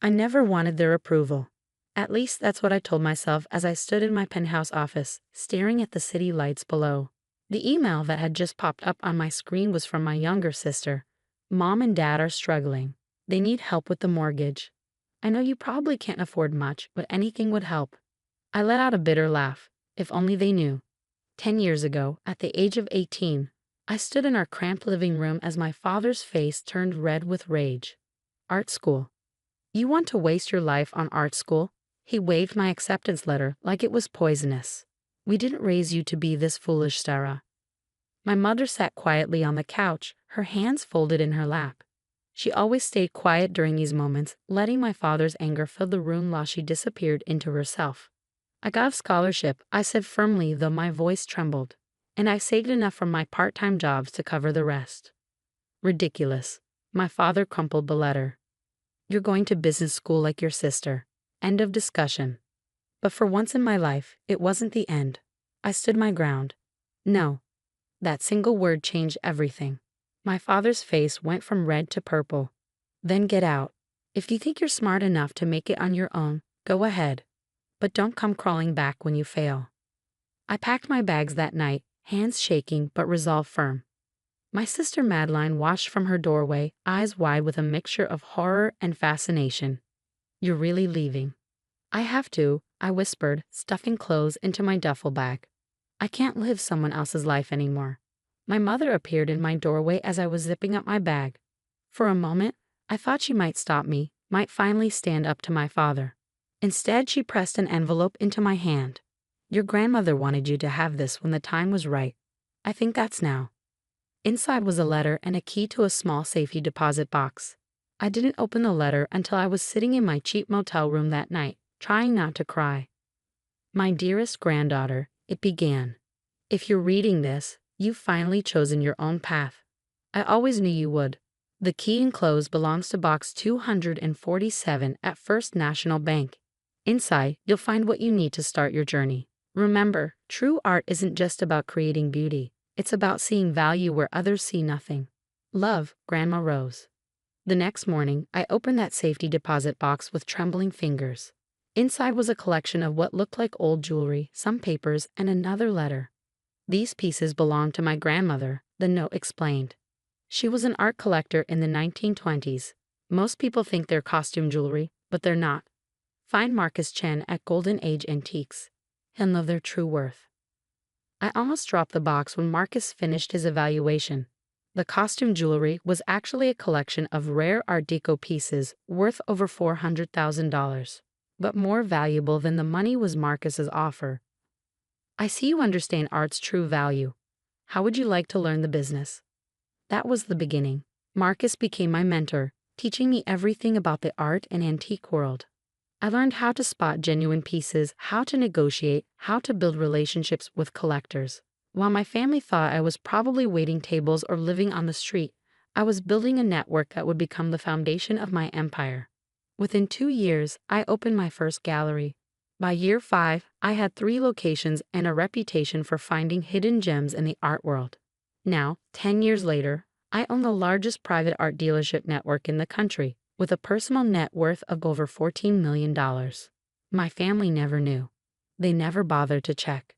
I never wanted their approval. At least that's what I told myself as I stood in my penthouse office, staring at the city lights below. The email that had just popped up on my screen was from my younger sister. Mom and Dad are struggling. They need help with the mortgage. I know you probably can't afford much, but anything would help. I let out a bitter laugh. If only they knew. 10 years ago, at the age of 18, I stood in our cramped living room as my father's face turned red with rage. Art school. You want to waste your life on art school? He waved my acceptance letter like it was poisonous. We didn't raise you to be this foolish, Sarah. My mother sat quietly on the couch, her hands folded in her lap. She always stayed quiet during these moments, letting my father's anger fill the room while she disappeared into herself. I got a scholarship, I said firmly, though my voice trembled. And I saved enough from my part-time jobs to cover the rest. Ridiculous. My father crumpled the letter. You're going to business school like your sister. End of discussion. But for once in my life, it wasn't the end. I stood my ground. No. That single word changed everything. My father's face went from red to purple. Then get out. If you think you're smart enough to make it on your own, go ahead. But don't come crawling back when you fail. I packed my bags that night, hands shaking but resolve firm. My sister Madeline watched from her doorway, eyes wide with a mixture of horror and fascination. You're really leaving? I have to, I whispered, stuffing clothes into my duffel bag. I can't live someone else's life anymore. My mother appeared in my doorway as I was zipping up my bag. For a moment, I thought she might stop me, might finally stand up to my father. Instead, she pressed an envelope into my hand. Your grandmother wanted you to have this when the time was right. I think that's now. Inside was a letter and a key to a small safety deposit box. I didn't open the letter until I was sitting in my cheap motel room that night, trying not to cry. My dearest granddaughter, it began. If you're reading this, you've finally chosen your own path. I always knew you would. The key enclosed belongs to box 247 at First National Bank. Inside, you'll find what you need to start your journey. Remember, true art isn't just about creating beauty. It's about seeing value where others see nothing. Love, Grandma Rose. The next morning, I opened that safety deposit box with trembling fingers. Inside was a collection of what looked like old jewelry, some papers, and another letter. These pieces belonged to my grandmother, the note explained. She was an art collector in the 1920s. Most people think they're costume jewelry, but they're not. Find Marcus Chen at Golden Age Antiques. He'll know their true worth. I almost dropped the box when Marcus finished his evaluation. The costume jewelry was actually a collection of rare Art Deco pieces worth over $400,000. But more valuable than the money was Marcus's offer. I see you understand art's true value. How would you like to learn the business? That was the beginning. Marcus became my mentor, teaching me everything about the art and antique world. I learned how to spot genuine pieces, how to negotiate, how to build relationships with collectors. While my family thought I was probably waiting tables or living on the street, I was building a network that would become the foundation of my empire. Within 2 years, I opened my first gallery. By year 5, I had 3 locations and a reputation for finding hidden gems in the art world. Now, 10 years later, I own the largest private art dealership network in the country, with a personal net worth of over $14 million. My family never knew. They never bothered to check.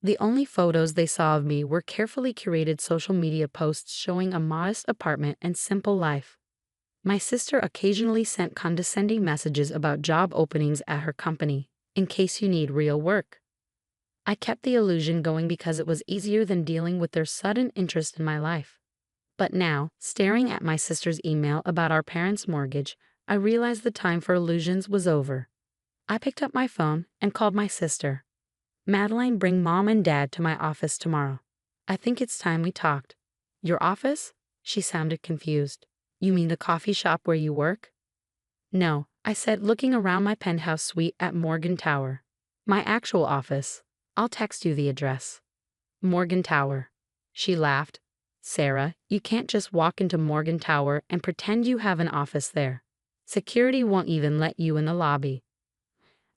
The only photos they saw of me were carefully curated social media posts showing a modest apartment and simple life. My sister occasionally sent condescending messages about job openings at her company, in case you need real work. I kept the illusion going because it was easier than dealing with their sudden interest in my life. But now, staring at my sister's email about our parents' mortgage, I realized the time for illusions was over. I picked up my phone and called my sister. Madeline, bring Mom and Dad to my office tomorrow. I think it's time we talked. Your office? She sounded confused. You mean the coffee shop where you work? No, I said, looking around my penthouse suite at Morgan Tower. My actual office. I'll text you the address. Morgan Tower. She laughed. Sarah, you can't just walk into Morgan Tower and pretend you have an office there. Security won't even let you in the lobby.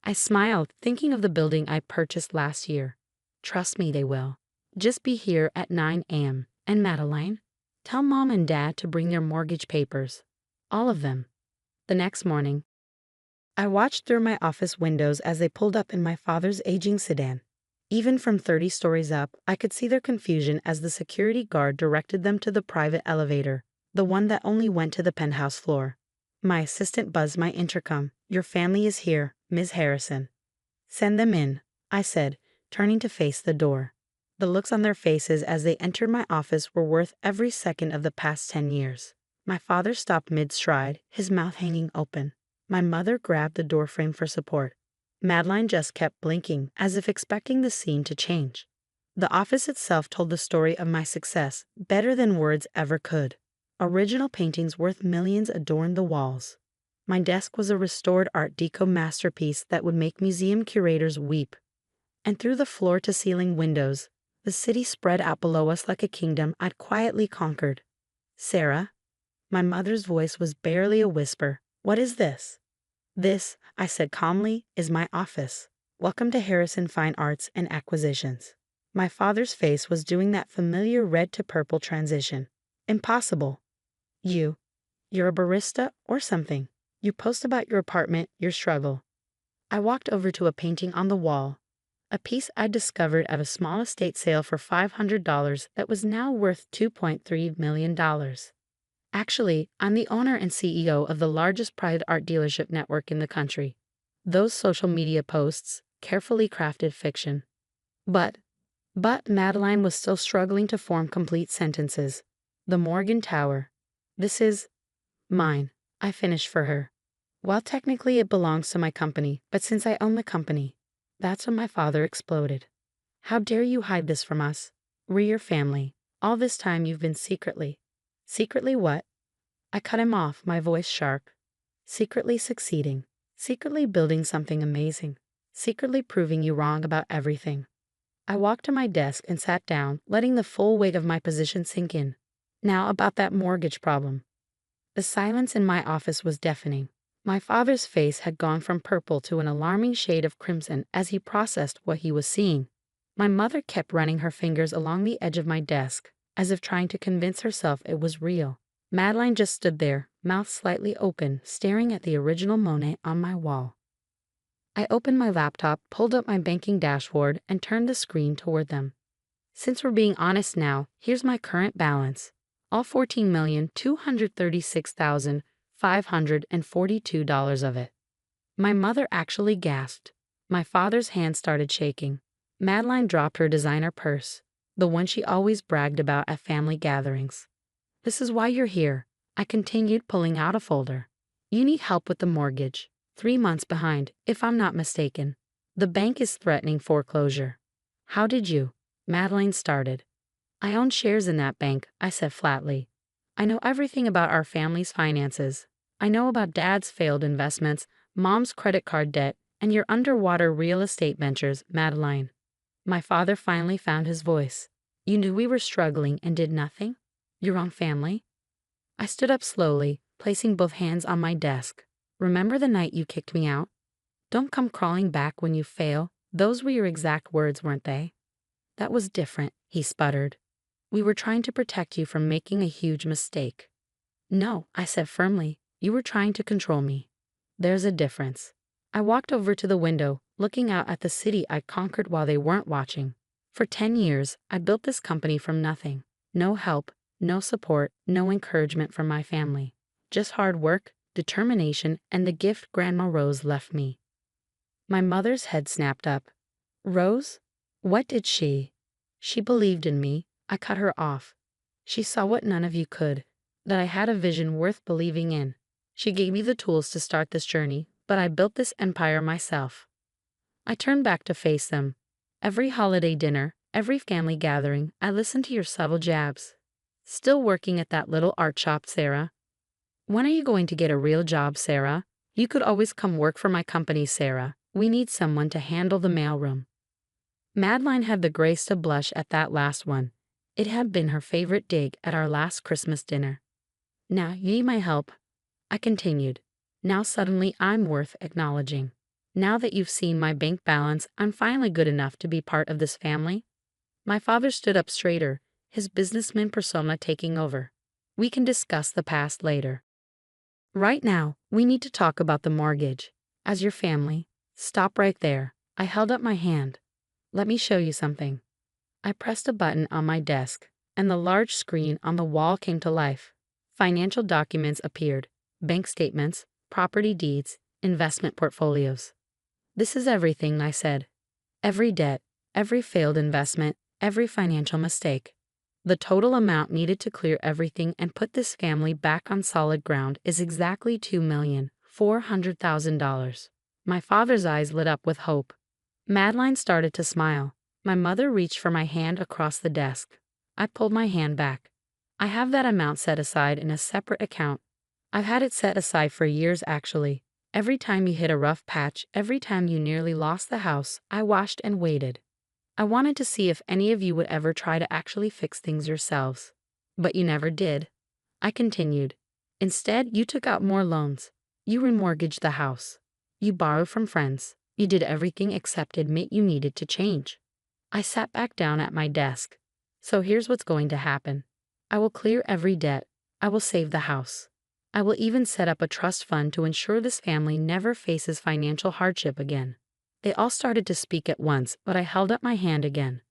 I smiled, thinking of the building I purchased last year. Trust me, they will. Just be here at 9 a.m. And Madeline, tell Mom and Dad to bring their mortgage papers. All of them. The next morning, I watched through my office windows as they pulled up in my father's aging sedan. Even from 30 stories up, I could see their confusion as the security guard directed them to the private elevator, the one that only went to the penthouse floor. My assistant buzzed my intercom. "Your family is here, Ms. Harrison." "Send them in," I said, turning to face the door. The looks on their faces as they entered my office were worth every second of the past 10 years. My father stopped mid-stride, his mouth hanging open. My mother grabbed the doorframe for support. Madeline just kept blinking, as if expecting the scene to change. The office itself told the story of my success better than words ever could. Original paintings worth millions adorned the walls. My desk was a restored Art Deco masterpiece that would make museum curators weep. And through the floor-to-ceiling windows, the city spread out below us like a kingdom I'd quietly conquered. "Sarah?" My mother's voice was barely a whisper. "What is this?" "This," I said calmly, "is my office. Welcome to Harrison Fine Arts and Acquisitions." My father's face was doing that familiar red to purple transition. "Impossible. You're a barista or something. You post about your apartment, your struggle." I walked over to a painting on the wall, a piece I'd discovered at a small estate sale for $500 that was now worth $2.3 million. Actually, I'm the owner and CEO of the largest private art dealership network in the country. Those social media posts, carefully crafted fiction. But Madeline was still struggling to form complete sentences. "The Morgan Tower. This is mine," I finished for her. "Well, technically it belongs to my company, but since I own the company." That's when my father exploded. "How dare you hide this from us? We're your family. All this time you've been secretly." "Secretly what?" I cut him off, my voice sharp. "Secretly succeeding. Secretly building something amazing. Secretly proving you wrong about everything." I walked to my desk and sat down, letting the full weight of my position sink in. "Now about that mortgage problem." The silence in my office was deafening. My father's face had gone from purple to an alarming shade of crimson as he processed what he was seeing. My mother kept running her fingers along the edge of my desk, as if trying to convince herself it was real. Madeline just stood there, mouth slightly open, staring at the original Monet on my wall. I opened my laptop, pulled up my banking dashboard, and turned the screen toward them. "Since we're being honest now, here's my current balance. All $14,236,542 of it." My mother actually gasped. My father's hand started shaking. Madeline dropped her designer purse, the one she always bragged about at family gatherings. "This is why you're here," I continued, pulling out a folder. "You need help with the mortgage. 3 months behind, if I'm not mistaken. The bank is threatening foreclosure." "How did you?" Madeline started. "I own shares in that bank," I said flatly. "I know everything about our family's finances. I know about Dad's failed investments, Mom's credit card debt, and your underwater real estate ventures, Madeline." My father finally found his voice. "You knew we were struggling and did nothing? Your own family?" I stood up slowly, placing both hands on my desk. "Remember the night you kicked me out? 'Don't come crawling back when you fail.' Those were your exact words, weren't they?" "That was different," he sputtered. "We were trying to protect you from making a huge mistake." "No," I said firmly. "You were trying to control me." "There's a difference." I walked over to the window, looking out at the city I'd conquered while they weren't watching. For 10 years, I built this company from nothing. No help, no support, no encouragement from my family. Just hard work, determination, and the gift Grandma Rose left me. My mother's head snapped up. "Rose? What did she?" "She believed in me." I cut her off. "She saw what none of you could, that I had a vision worth believing in. She gave me the tools to start this journey, but I built this empire myself." I turned back to face them. Every holiday dinner, every family gathering, I listened to your subtle jabs. "Still working at that little art shop, Sarah? When are you going to get a real job, Sarah? You could always come work for my company, Sarah. We need someone to handle the mailroom." Madeline had the grace to blush at that last one. It had been her favorite dig at our last Christmas dinner. "Now you need my help," I continued. "Now suddenly I'm worth acknowledging. Now that you've seen my bank balance, I'm finally good enough to be part of this family." My father stood up straighter, his businessman persona taking over. "We can discuss the past later. Right now, we need to talk about the mortgage. As your family, stop right there. I held up my hand. Let me show you something. I pressed a button on my desk, and the large screen on the wall came to life. Financial documents appeared: bank statements, property deeds, investment portfolios. This is everything, I said. Every debt, every failed investment, every financial mistake. The total amount needed to clear everything and put this family back on solid ground is exactly $2,400,000. My father's eyes lit up with hope. Madeline started to smile. My mother reached for my hand across the desk. I pulled my hand back. I have that amount set aside in a separate account. I've had it set aside for years, actually. Every time you hit a rough patch, every time you nearly lost the house, I watched and waited. I wanted to see if any of you would ever try to actually fix things yourselves. But you never did. I continued. Instead, you took out more loans. You remortgaged the house. You borrowed from friends. You did everything except admit you needed to change. I sat back down at my desk. So here's what's going to happen. I will clear every debt. I will save the house. I will even set up a trust fund to ensure this family never faces financial hardship again. They all started to speak at once, but I held up my hand again.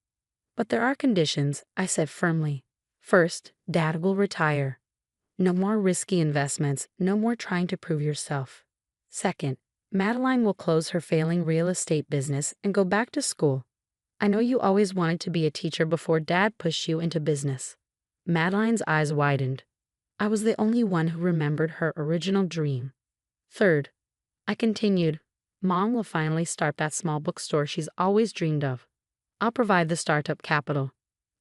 But there are conditions, I said firmly. First, Dad will retire. No more risky investments, no more trying to prove yourself. Second, Madeline will close her failing real estate business and go back to school. I know you always wanted to be a teacher before Dad pushed you into business. Madeline's eyes widened. I was the only one who remembered her original dream. Third, I continued, Mom will finally start that small bookstore she's always dreamed of. I'll provide the startup capital.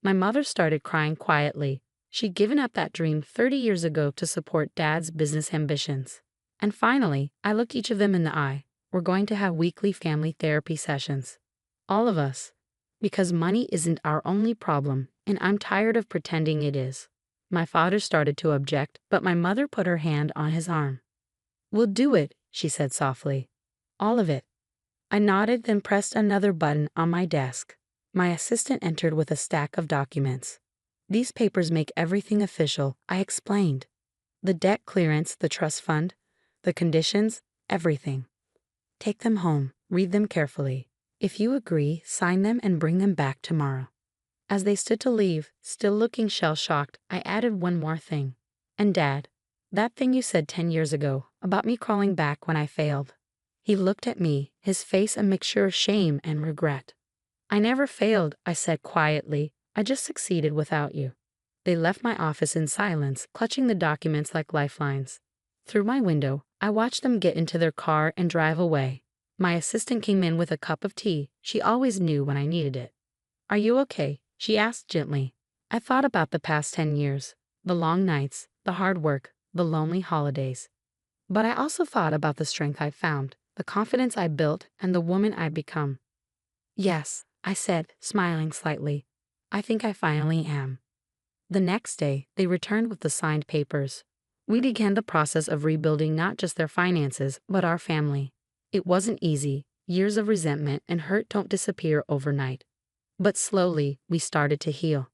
My mother started crying quietly. She'd given up that dream 30 years ago to support Dad's business ambitions. And finally, I looked each of them in the eye. We're going to have weekly family therapy sessions. All of us. Because money isn't our only problem, and I'm tired of pretending it is. My father started to object, but my mother put her hand on his arm. We'll do it, she said softly. All of it. I nodded, then pressed another button on my desk. My assistant entered with a stack of documents. These papers make everything official, I explained. The debt clearance, the trust fund, the conditions, everything. Take them home, read them carefully. If you agree, sign them and bring them back tomorrow. As they stood to leave, still looking shell-shocked, I added one more thing. And Dad, that thing you said 10 years ago, about me crawling back when I failed. He looked at me, his face a mixture of shame and regret. I never failed, I said quietly. I just succeeded without you. They left my office in silence, clutching the documents like lifelines. Through my window, I watched them get into their car and drive away. My assistant came in with a cup of tea. She always knew when I needed it. Are you okay? She asked gently. I thought about the past 10 years, the long nights, the hard work, the lonely holidays. But I also thought about the strength I'd found, the confidence I built, and the woman I'd become. Yes, I said, smiling slightly. I think I finally am. The next day, they returned with the signed papers. We began the process of rebuilding not just their finances, but our family. It wasn't easy. Years of resentment and hurt don't disappear overnight. But slowly, we started to heal.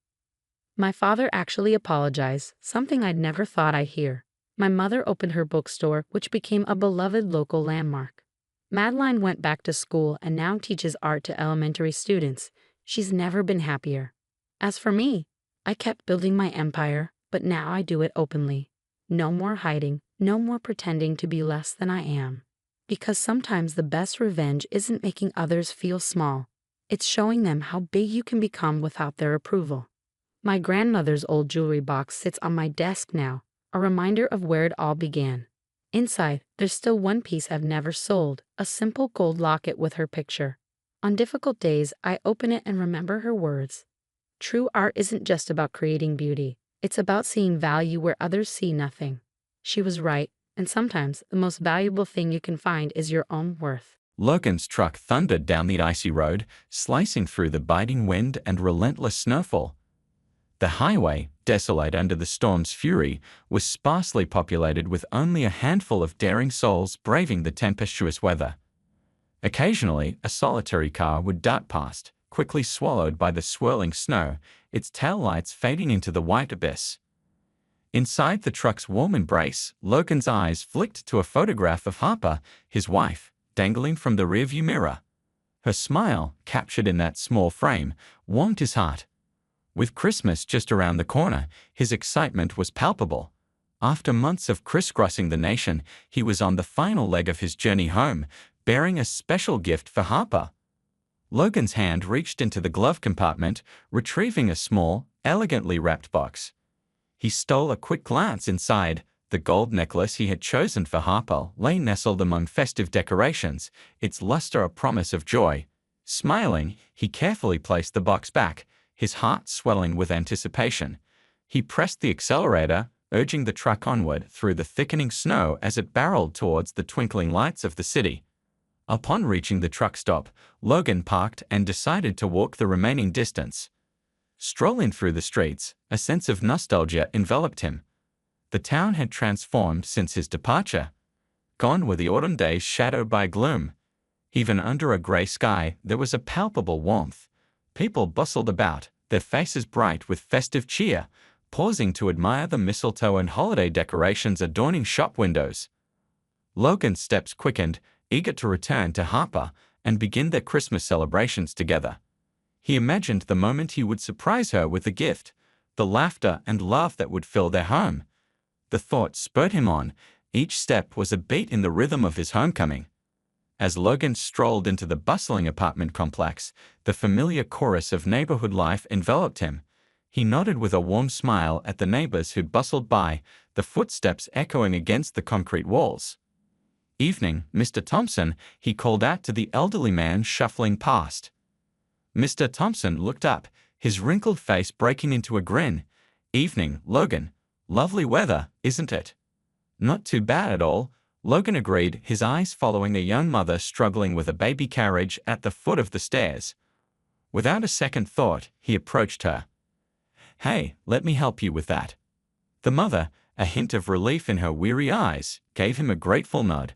My father actually apologized, something I'd never thought I'd hear. My mother opened her bookstore, which became a beloved local landmark. Madeline went back to school and now teaches art to elementary students. She's never been happier. As for me, I kept building my empire, but now I do it openly. No more hiding, no more pretending to be less than I am. Because sometimes the best revenge isn't making others feel small. It's showing them how big you can become without their approval. My grandmother's old jewelry box sits on my desk now, a reminder of where it all began. Inside, there's still one piece I've never sold, a simple gold locket with her picture. On difficult days, I open it and remember her words. True art isn't just about creating beauty. It's about seeing value where others see nothing. She was right, and sometimes the most valuable thing you can find is your own worth. Logan's truck thundered down the icy road, slicing through the biting wind and relentless snowfall. The highway, desolate under the storm's fury, was sparsely populated with only a handful of daring souls braving the tempestuous weather. Occasionally, a solitary car would dart past, quickly swallowed by the swirling snow, its taillights fading into the white abyss. Inside the truck's warm embrace, Logan's eyes flicked to a photograph of Harper, his wife, dangling from the rearview mirror. Her smile, captured in that small frame, warmed his heart. With Christmas just around the corner, his excitement was palpable. After months of crisscrossing the nation, he was on the final leg of his journey home, bearing a special gift for Harper. Logan's hand reached into the glove compartment, retrieving a small, elegantly wrapped box. He stole a quick glance inside. The gold necklace he had chosen for Harper lay nestled among festive decorations, its luster a promise of joy. Smiling, he carefully placed the box back, his heart swelling with anticipation. He pressed the accelerator, urging the truck onward through the thickening snow as it barreled towards the twinkling lights of the city. Upon reaching the truck stop, Logan parked and decided to walk the remaining distance. Strolling through the streets, a sense of nostalgia enveloped him. The town had transformed since his departure. Gone were the autumn days shadowed by gloom. Even under a grey sky, there was a palpable warmth. People bustled about, their faces bright with festive cheer, pausing to admire the mistletoe and holiday decorations adorning shop windows. Logan's steps quickened, eager to return to Harper and begin their Christmas celebrations together. He imagined the moment he would surprise her with a gift, the laughter and love that would fill their home. The thought spurred him on. Each step was a beat in the rhythm of his homecoming. As Logan strolled into the bustling apartment complex, the familiar chorus of neighborhood life enveloped him. He nodded with a warm smile at the neighbors who bustled by, the footsteps echoing against the concrete walls. "Evening, Mr. Thompson," he called out to the elderly man shuffling past. Mr. Thompson looked up, his wrinkled face breaking into a grin. "Evening, Logan. Lovely weather, isn't it?" "Not too bad at all," Logan agreed, his eyes following a young mother struggling with a baby carriage at the foot of the stairs. Without a second thought, he approached her. "Hey, let me help you with that." The mother, a hint of relief in her weary eyes, gave him a grateful nod.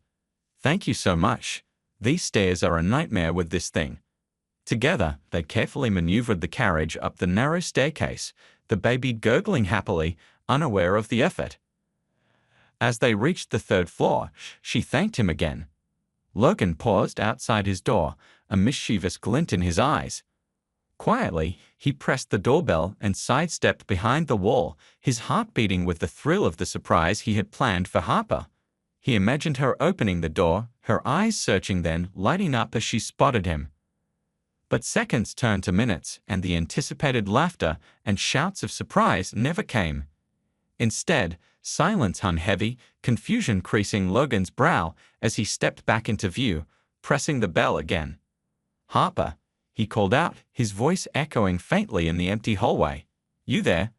"Thank you so much. These stairs are a nightmare with this thing." Together, they carefully maneuvered the carriage up the narrow staircase, the baby gurgling happily, unaware of the effort. As they reached the third floor, she thanked him again. Logan paused outside his door, a mischievous glint in his eyes. Quietly, he pressed the doorbell and sidestepped behind the wall, his heart beating with the thrill of the surprise he had planned for Harper. He imagined her opening the door, her eyes searching, then lighting up as she spotted him. But seconds turned to minutes, and the anticipated laughter and shouts of surprise never came. Instead, silence hung heavy, confusion creasing Logan's brow as he stepped back into view, pressing the bell again. "Harper," he called out, his voice echoing faintly in the empty hallway. "You there?"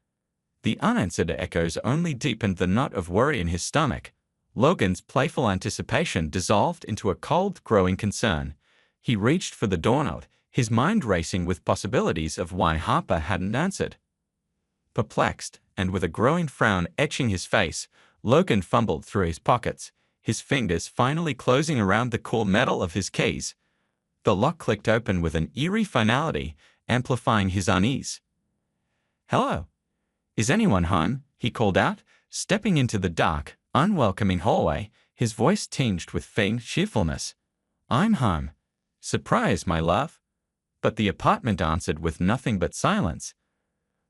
The unanswered echoes only deepened the knot of worry in his stomach. Logan's playful anticipation dissolved into a cold, growing concern. He reached for the doorknob, his mind racing with possibilities of why Harper hadn't answered. Perplexed, and with a growing frown etching his face, Logan fumbled through his pockets, his fingers finally closing around the cool metal of his keys. The lock clicked open with an eerie finality, amplifying his unease. "Hello? Is anyone home?" he called out, stepping into the dark, unwelcoming hallway, his voice tinged with faint cheerfulness. "I'm home. Surprise, my love." But the apartment answered with nothing but silence.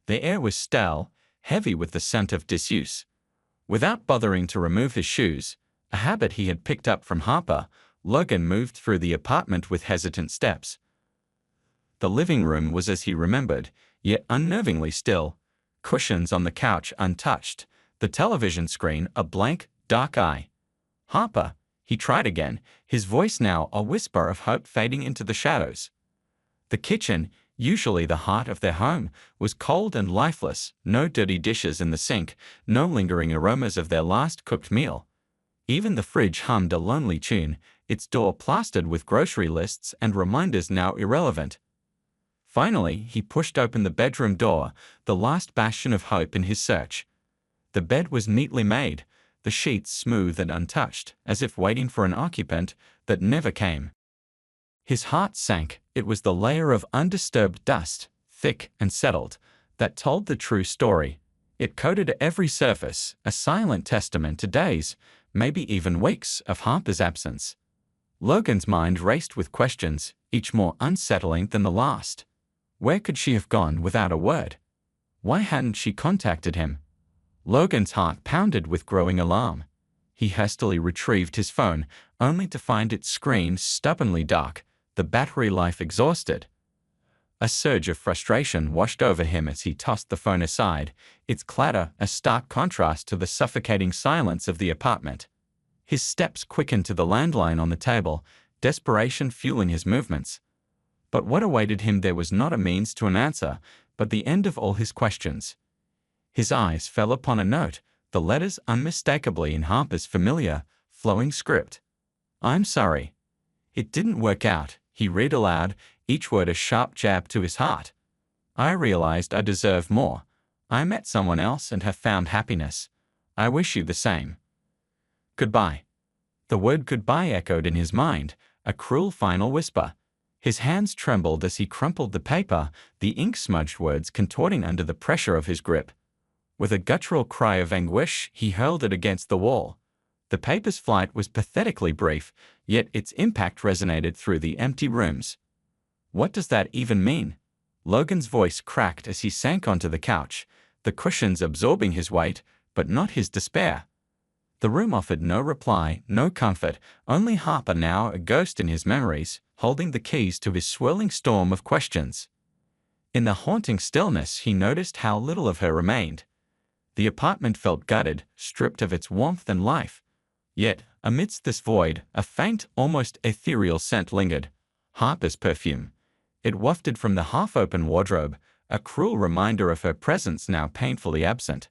The air was stale, heavy with the scent of disuse. Without bothering to remove his shoes, a habit he had picked up from Harper, Logan moved through the apartment with hesitant steps. The living room was as he remembered, yet unnervingly still. Cushions on the couch untouched, the television screen a blank, dark eye. "Harper," he tried again, his voice now a whisper of hope fading into the shadows. The kitchen, usually the heart of their home, was cold and lifeless, no dirty dishes in the sink, no lingering aromas of their last cooked meal. Even the fridge hummed a lonely tune, its door plastered with grocery lists and reminders now irrelevant. Finally, he pushed open the bedroom door, the last bastion of hope in his search. The bed was neatly made, the sheets smooth and untouched, as if waiting for an occupant that never came. His heart sank. It was the layer of undisturbed dust, thick and settled, that told the true story. It coated every surface, a silent testament to days, maybe even weeks, of Harper's absence. Logan's mind raced with questions, each more unsettling than the last. Where could she have gone without a word? Why hadn't she contacted him? Logan's heart pounded with growing alarm. He hastily retrieved his phone, only to find its screen stubbornly dark, the battery life exhausted. A surge of frustration washed over him as he tossed the phone aside, its clatter a stark contrast to the suffocating silence of the apartment. His steps quickened to the landline on the table, desperation fueling his movements. But what awaited him there was not a means to an answer, but the end of all his questions. His eyes fell upon a note, the letters unmistakably in Harper's familiar, flowing script. "I'm sorry. It didn't work out," he read aloud, each word a sharp jab to his heart. "I realized I deserve more. I met someone else and have found happiness. I wish you the same. Goodbye." The word goodbye echoed in his mind, a cruel final whisper. His hands trembled as he crumpled the paper, the ink-smudged words contorting under the pressure of his grip. With a guttural cry of anguish, he hurled it against the wall. The paper's flight was pathetically brief, yet its impact resonated through the empty rooms. "What does that even mean?" Logan's voice cracked as he sank onto the couch, the cushions absorbing his weight, but not his despair. The room offered no reply, no comfort, only Harper now a ghost in his memories, holding the keys to his swirling storm of questions. In the haunting stillness he noticed how little of her remained. The apartment felt gutted, stripped of its warmth and life. Yet, amidst this void, a faint, almost ethereal scent lingered. Harper's perfume. It wafted from the half-open wardrobe, a cruel reminder of her presence now painfully absent.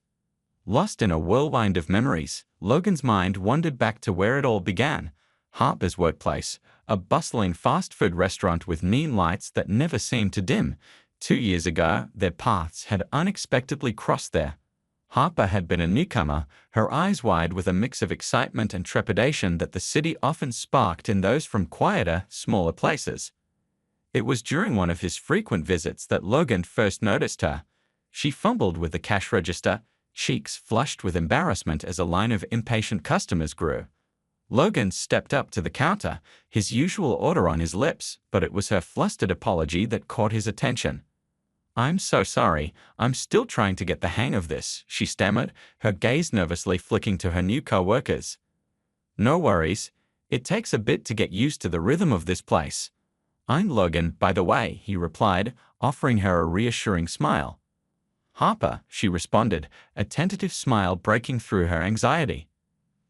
Lost in a whirlwind of memories, Logan's mind wandered back to where it all began, Harper's workplace, a bustling fast food restaurant with neon lights that never seemed to dim. 2 years ago, their paths had unexpectedly crossed there. Harper had been a newcomer, her eyes wide with a mix of excitement and trepidation that the city often sparked in those from quieter, smaller places. It was during one of his frequent visits that Logan first noticed her. She fumbled with the cash register, cheeks flushed with embarrassment as a line of impatient customers grew. Logan stepped up to the counter, his usual order on his lips, but it was her flustered apology that caught his attention. "I'm so sorry, I'm still trying to get the hang of this," she stammered, her gaze nervously flicking to her new co-workers. "No worries, it takes a bit to get used to the rhythm of this place. I'm Logan, by the way," he replied, offering her a reassuring smile. "Harper," she responded, a tentative smile breaking through her anxiety.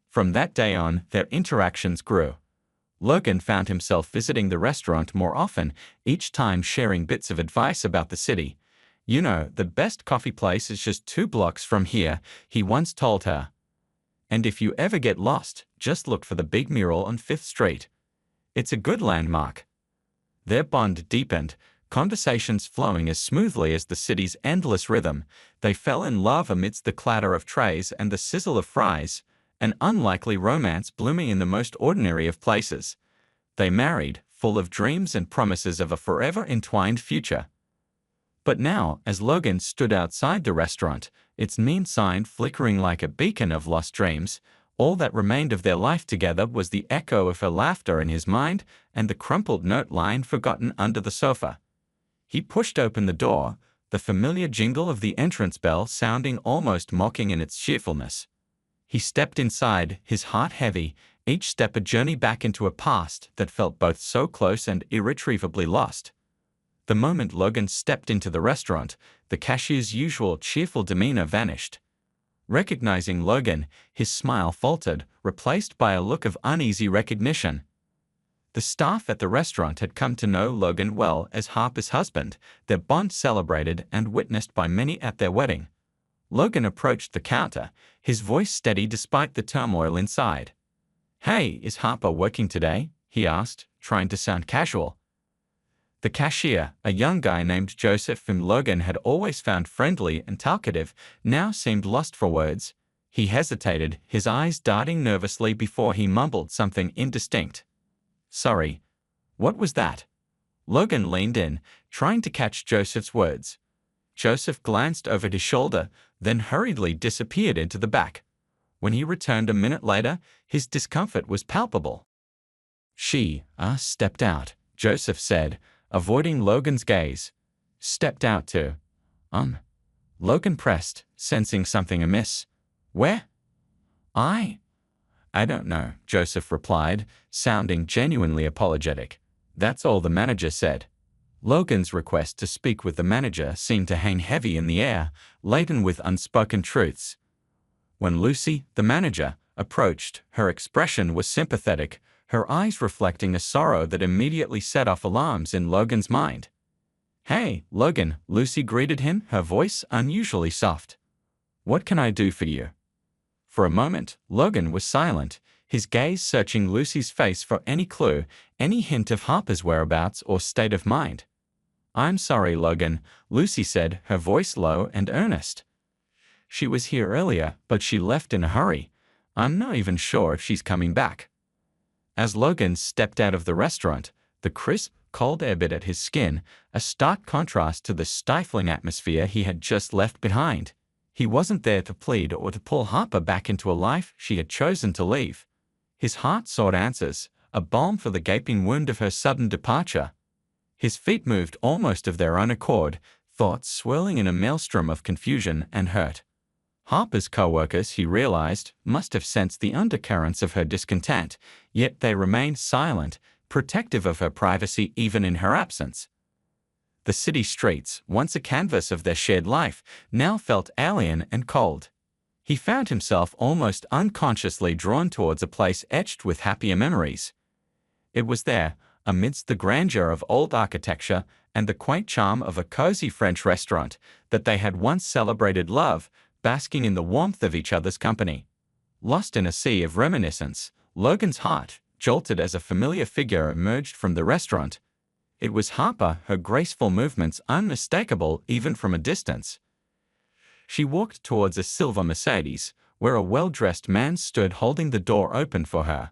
From that day on, their interactions grew. Logan found himself visiting the restaurant more often, each time sharing bits of advice about the city. "You know, the best coffee place is just 2 blocks from here," he once told her. "And if you ever get lost, just look for the big mural on 5th Street. It's a good landmark." Their bond deepened, conversations flowing as smoothly as the city's endless rhythm. They fell in love amidst the clatter of trays and the sizzle of fries, an unlikely romance blooming in the most ordinary of places. They married, full of dreams and promises of a forever entwined future. But now, as Logan stood outside the restaurant, its neon sign flickering like a beacon of lost dreams, all that remained of their life together was the echo of her laughter in his mind and the crumpled note lying forgotten under the sofa. He pushed open the door, the familiar jingle of the entrance bell sounding almost mocking in its cheerfulness. He stepped inside, his heart heavy, each step a journey back into a past that felt both so close and irretrievably lost. The moment Logan stepped into the restaurant, the cashier's usual cheerful demeanor vanished. Recognizing Logan, his smile faltered, replaced by a look of uneasy recognition. The staff at the restaurant had come to know Logan well as Harper's husband, their bond celebrated and witnessed by many at their wedding. Logan approached the counter, his voice steady despite the turmoil inside. "Hey, is Harper working today?" he asked, trying to sound casual. The cashier, a young guy named Joseph whom Logan had always found friendly and talkative, now seemed lost for words. He hesitated, his eyes darting nervously before he mumbled something indistinct. "Sorry. What was that?" Logan leaned in, trying to catch Joseph's words. Joseph glanced over his shoulder, then hurriedly disappeared into the back. When he returned a minute later, his discomfort was palpable. She, stepped out, Joseph said, avoiding Logan's gaze. Stepped out too. Logan pressed, sensing something amiss. Where? I don't know, Joseph replied, sounding genuinely apologetic. That's all the manager said. Logan's request to speak with the manager seemed to hang heavy in the air, laden with unspoken truths. When Lucy, the manager, approached, her expression was sympathetic, her eyes reflecting a sorrow that immediately set off alarms in Logan's mind. Hey, Logan, Lucy greeted him, her voice unusually soft. What can I do for you? For a moment, Logan was silent, his gaze searching Lucy's face for any clue, any hint of Harper's whereabouts or state of mind. I'm sorry, Logan, Lucy said, her voice low and earnest. She was here earlier, but she left in a hurry. I'm not even sure if she's coming back. As Logan stepped out of the restaurant, the crisp, cold air bit at his skin, a stark contrast to the stifling atmosphere he had just left behind. He wasn't there to plead or to pull Harper back into a life she had chosen to leave. His heart sought answers, a balm for the gaping wound of her sudden departure. His feet moved almost of their own accord, thoughts swirling in a maelstrom of confusion and hurt. Harper's co-workers, he realized, must have sensed the undercurrents of her discontent, yet they remained silent, protective of her privacy even in her absence. The city streets, once a canvas of their shared life, now felt alien and cold. He found himself almost unconsciously drawn towards a place etched with happier memories. It was there, amidst the grandeur of old architecture and the quaint charm of a cozy French restaurant, that they had once celebrated love, basking in the warmth of each other's company. Lost in a sea of reminiscence, Logan's heart jolted as a familiar figure emerged from the restaurant. It was Harper, her graceful movements unmistakable even from a distance. She walked towards a silver Mercedes, where a well-dressed man stood holding the door open for her.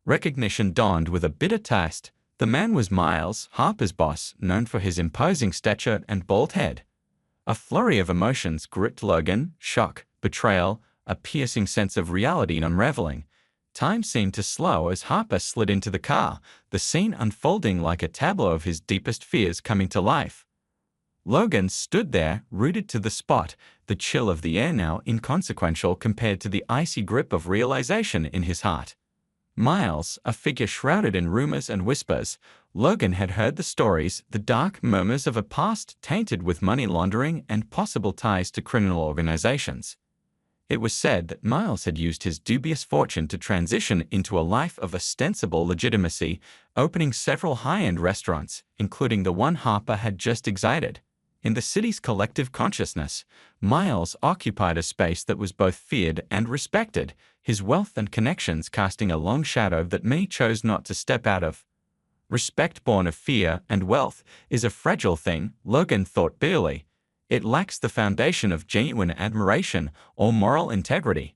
Recognition dawned with a bitter taste. The man was Miles, Harper's boss, known for his imposing stature and bald head. A flurry of emotions gripped Logan: shock, betrayal, a piercing sense of reality unraveling. Time seemed to slow as Harper slid into the car, the scene unfolding like a tableau of his deepest fears coming to life. Logan stood there, rooted to the spot, the chill of the air now inconsequential compared to the icy grip of realization in his heart. Miles, a figure shrouded in rumors and whispers, Logan had heard the stories, the dark murmurs of a past tainted with money laundering and possible ties to criminal organizations. It was said that Miles had used his dubious fortune to transition into a life of ostensible legitimacy, opening several high-end restaurants, including the one Harper had just exited. In the city's collective consciousness, Miles occupied a space that was both feared and respected, his wealth and connections casting a long shadow that many chose not to step out of. Respect born of fear and wealth is a fragile thing, Logan thought bitterly. It lacks the foundation of genuine admiration or moral integrity.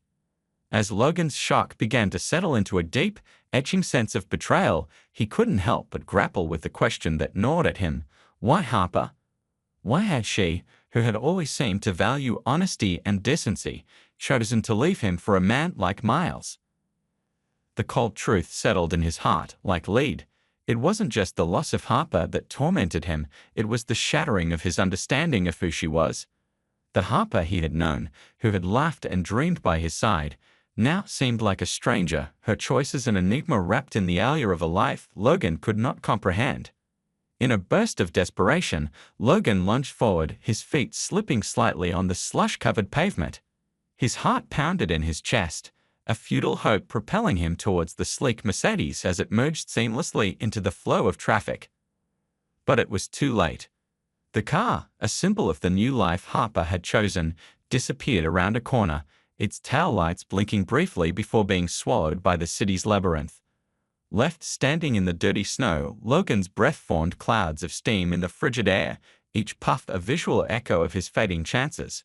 As Logan's shock began to settle into a deep, etching sense of betrayal, he couldn't help but grapple with the question that gnawed at him: why Harper? Why had she, who had always seemed to value honesty and decency, chosen to leave him for a man like Miles? The cold truth settled in his heart like lead. It wasn't just the loss of Harper that tormented him, it was the shattering of his understanding of who she was. The Harper he had known, who had laughed and dreamed by his side, now seemed like a stranger, her choices an enigma wrapped in the allure of a life Logan could not comprehend. In a burst of desperation, Logan lunged forward, his feet slipping slightly on the slush-covered pavement. His heart pounded in his chest, a futile hope propelling him towards the sleek Mercedes as it merged seamlessly into the flow of traffic. But it was too late. The car, a symbol of the new life Harper had chosen, disappeared around a corner, its tail lights blinking briefly before being swallowed by the city's labyrinth. Left standing in the dirty snow, Logan's breath formed clouds of steam in the frigid air, each puff a visual echo of his fading chances.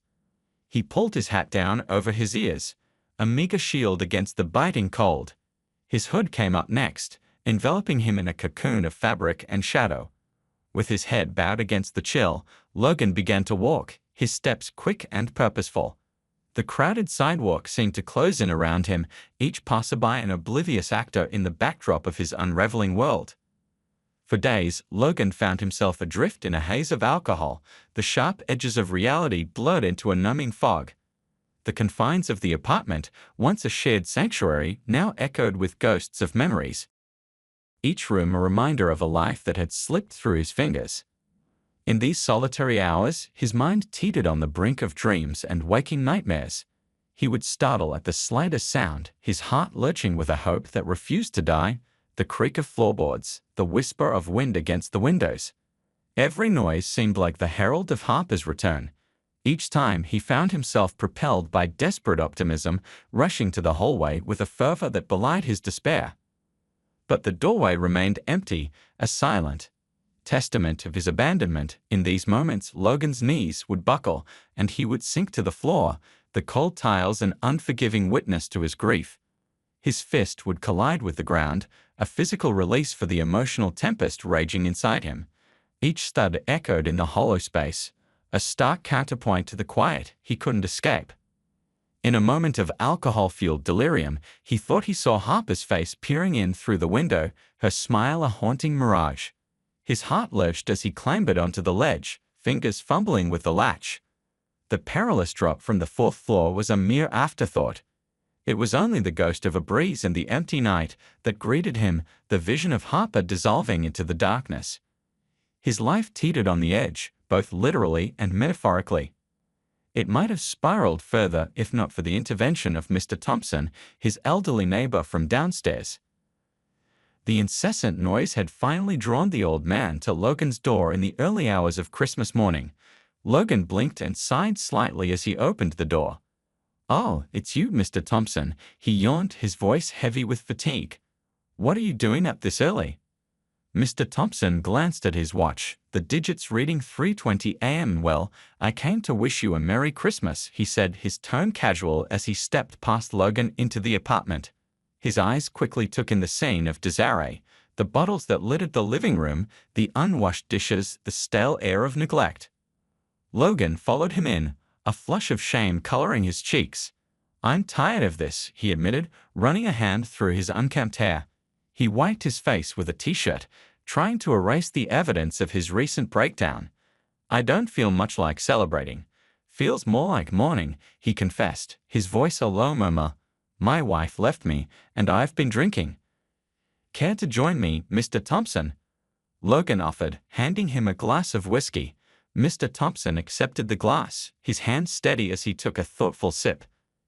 He pulled his hat down over his ears, a meager shield against the biting cold. His hood came up next, enveloping him in a cocoon of fabric and shadow. With his head bowed against the chill, Logan began to walk, his steps quick and purposeful. The crowded sidewalk seemed to close in around him, each passerby an oblivious actor in the backdrop of his unraveling world. For days, Logan found himself adrift in a haze of alcohol, the sharp edges of reality blurred into a numbing fog. The confines of the apartment, once a shared sanctuary, now echoed with ghosts of memories. Each room a reminder of a life that had slipped through his fingers. In these solitary hours, his mind teetered on the brink of dreams and waking nightmares. He would startle at the slightest sound, his heart lurching with a hope that refused to die, the creak of floorboards, the whisper of wind against the windows. Every noise seemed like the herald of Harper's return. Each time he found himself propelled by desperate optimism, rushing to the hallway with a fervor that belied his despair. But the doorway remained empty, a silent testament of his abandonment. In these moments, Logan's knees would buckle, and he would sink to the floor, the cold tiles an unforgiving witness to his grief. His fist would collide with the ground, a physical release for the emotional tempest raging inside him. Each stud echoed in the hollow space, a stark counterpoint to the quiet he couldn't escape. In a moment of alcohol-fueled delirium, he thought he saw Harper's face peering in through the window, her smile a haunting mirage. His heart lurched as he clambered onto the ledge, fingers fumbling with the latch. The perilous drop from the fourth floor was a mere afterthought. It was only the ghost of a breeze in the empty night that greeted him, the vision of Harper dissolving into the darkness. His life teetered on the edge, both literally and metaphorically. It might have spiraled further if not for the intervention of Mr. Thompson, his elderly neighbor from downstairs. The incessant noise had finally drawn the old man to Logan's door in the early hours of Christmas morning. Logan blinked and sighed slightly as he opened the door. "Oh, it's you, Mr. Thompson," he yawned, his voice heavy with fatigue. "What are you doing up this early?" Mr. Thompson glanced at his watch, the digits reading 3:20 a.m. "Well, I came to wish you a Merry Christmas," he said, his tone casual as he stepped past Logan into the apartment. His eyes quickly took in the scene of disarray, the bottles that littered the living room, the unwashed dishes, the stale air of neglect. Logan followed him in, a flush of shame coloring his cheeks. "I'm tired of this," he admitted, running a hand through his unkempt hair. He wiped his face with a t-shirt, trying to erase the evidence of his recent breakdown. "I don't feel much like celebrating. Feels more like mourning," he confessed, his voice a low murmur. "My wife left me, and I've been drinking." "Care to join me, Mr. Thompson?" Logan offered, handing him a glass of whiskey. Mr. Thompson accepted the glass, his hand steady as he took a thoughtful sip.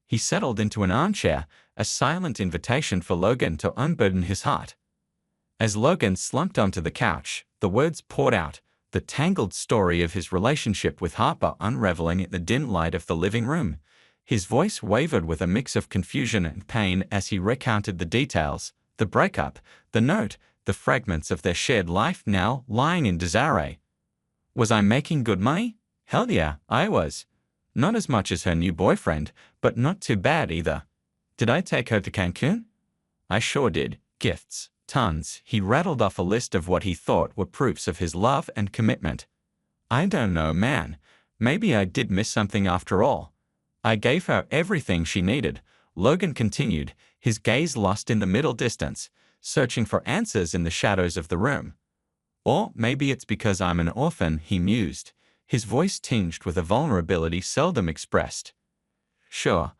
He settled into an armchair, a silent invitation for Logan to unburden his heart. As Logan slumped onto the couch, the words poured out, the tangled story of his relationship with Harper unraveling in the dim light of the living room. His voice wavered with a mix of confusion and pain as he recounted the details, the breakup, the note, the fragments of their shared life now lying in disarray. "Was I making good money? Hell yeah, I was. Not as much as her new boyfriend, but not too bad either. Did I take her to Cancun? I sure did. Gifts, tons." He rattled off a list of what he thought were proofs of his love and commitment. "I don't know, man. Maybe I did miss something after all. I gave her everything she needed," Logan continued, his gaze lost in the middle distance, searching for answers in the shadows of the room. "Or maybe it's because I'm an orphan," he mused, his voice tinged with a vulnerability seldom expressed. "Sure,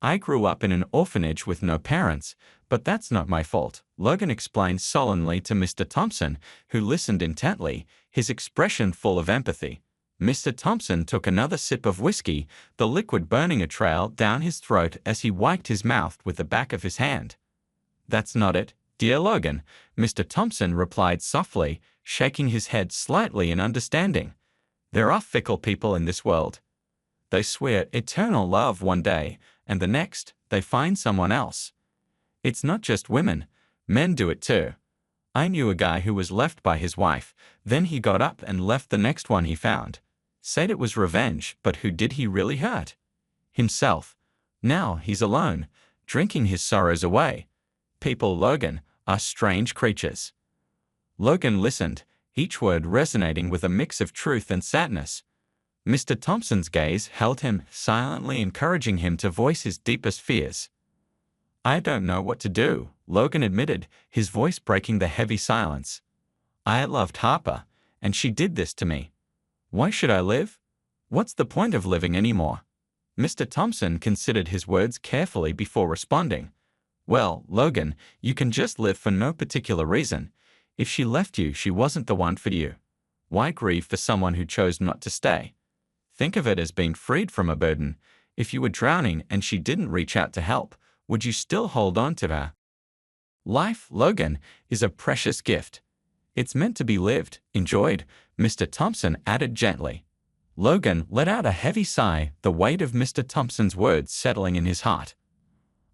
I grew up in an orphanage with no parents, but that's not my fault," Logan explained sullenly to Mr. Thompson, who listened intently, his expression full of empathy. Mr. Thompson took another sip of whiskey, the liquid burning a trail down his throat as he wiped his mouth with the back of his hand. "That's not it, dear Logan," Mr. Thompson replied softly, shaking his head slightly in understanding. "There are fickle people in this world. They swear eternal love one day, and the next, they find someone else. It's not just women, men do it too. I knew a guy who was left by his wife, then he got up and left the next one he found. Said it was revenge, but who did he really hurt? Himself. Now he's alone, drinking his sorrows away. People, Logan, are strange creatures." Logan listened, each word resonating with a mix of truth and sadness. Mr. Thompson's gaze held him, silently encouraging him to voice his deepest fears. "I don't know what to do," Logan admitted, his voice breaking the heavy silence. "I loved Harper, and she did this to me. Why should I live? What's the point of living anymore?" Mr. Thompson considered his words carefully before responding. "Well, Logan, you can just live for no particular reason. If she left you, she wasn't the one for you. Why grieve for someone who chose not to stay? Think of it as being freed from a burden. If you were drowning and she didn't reach out to help, would you still hold on to her? Life, Logan, is a precious gift. It's meant to be lived, enjoyed," Mr. Thompson added gently. Logan let out a heavy sigh, the weight of Mr. Thompson's words settling in his heart.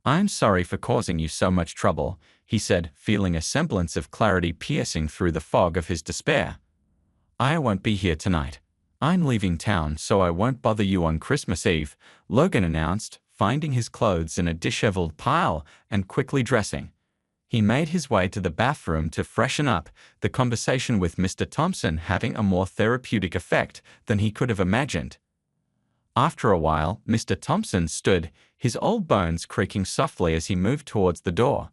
"I'm sorry for causing you so much trouble," he said, feeling a semblance of clarity piercing through the fog of his despair. "I won't be here tonight. I'm leaving town, so I won't bother you on Christmas Eve," Logan announced, finding his clothes in a disheveled pile and quickly dressing. He made his way to the bathroom to freshen up, the conversation with Mr. Thompson having a more therapeutic effect than he could have imagined. After a while, Mr. Thompson stood, his old bones creaking softly as he moved towards the door.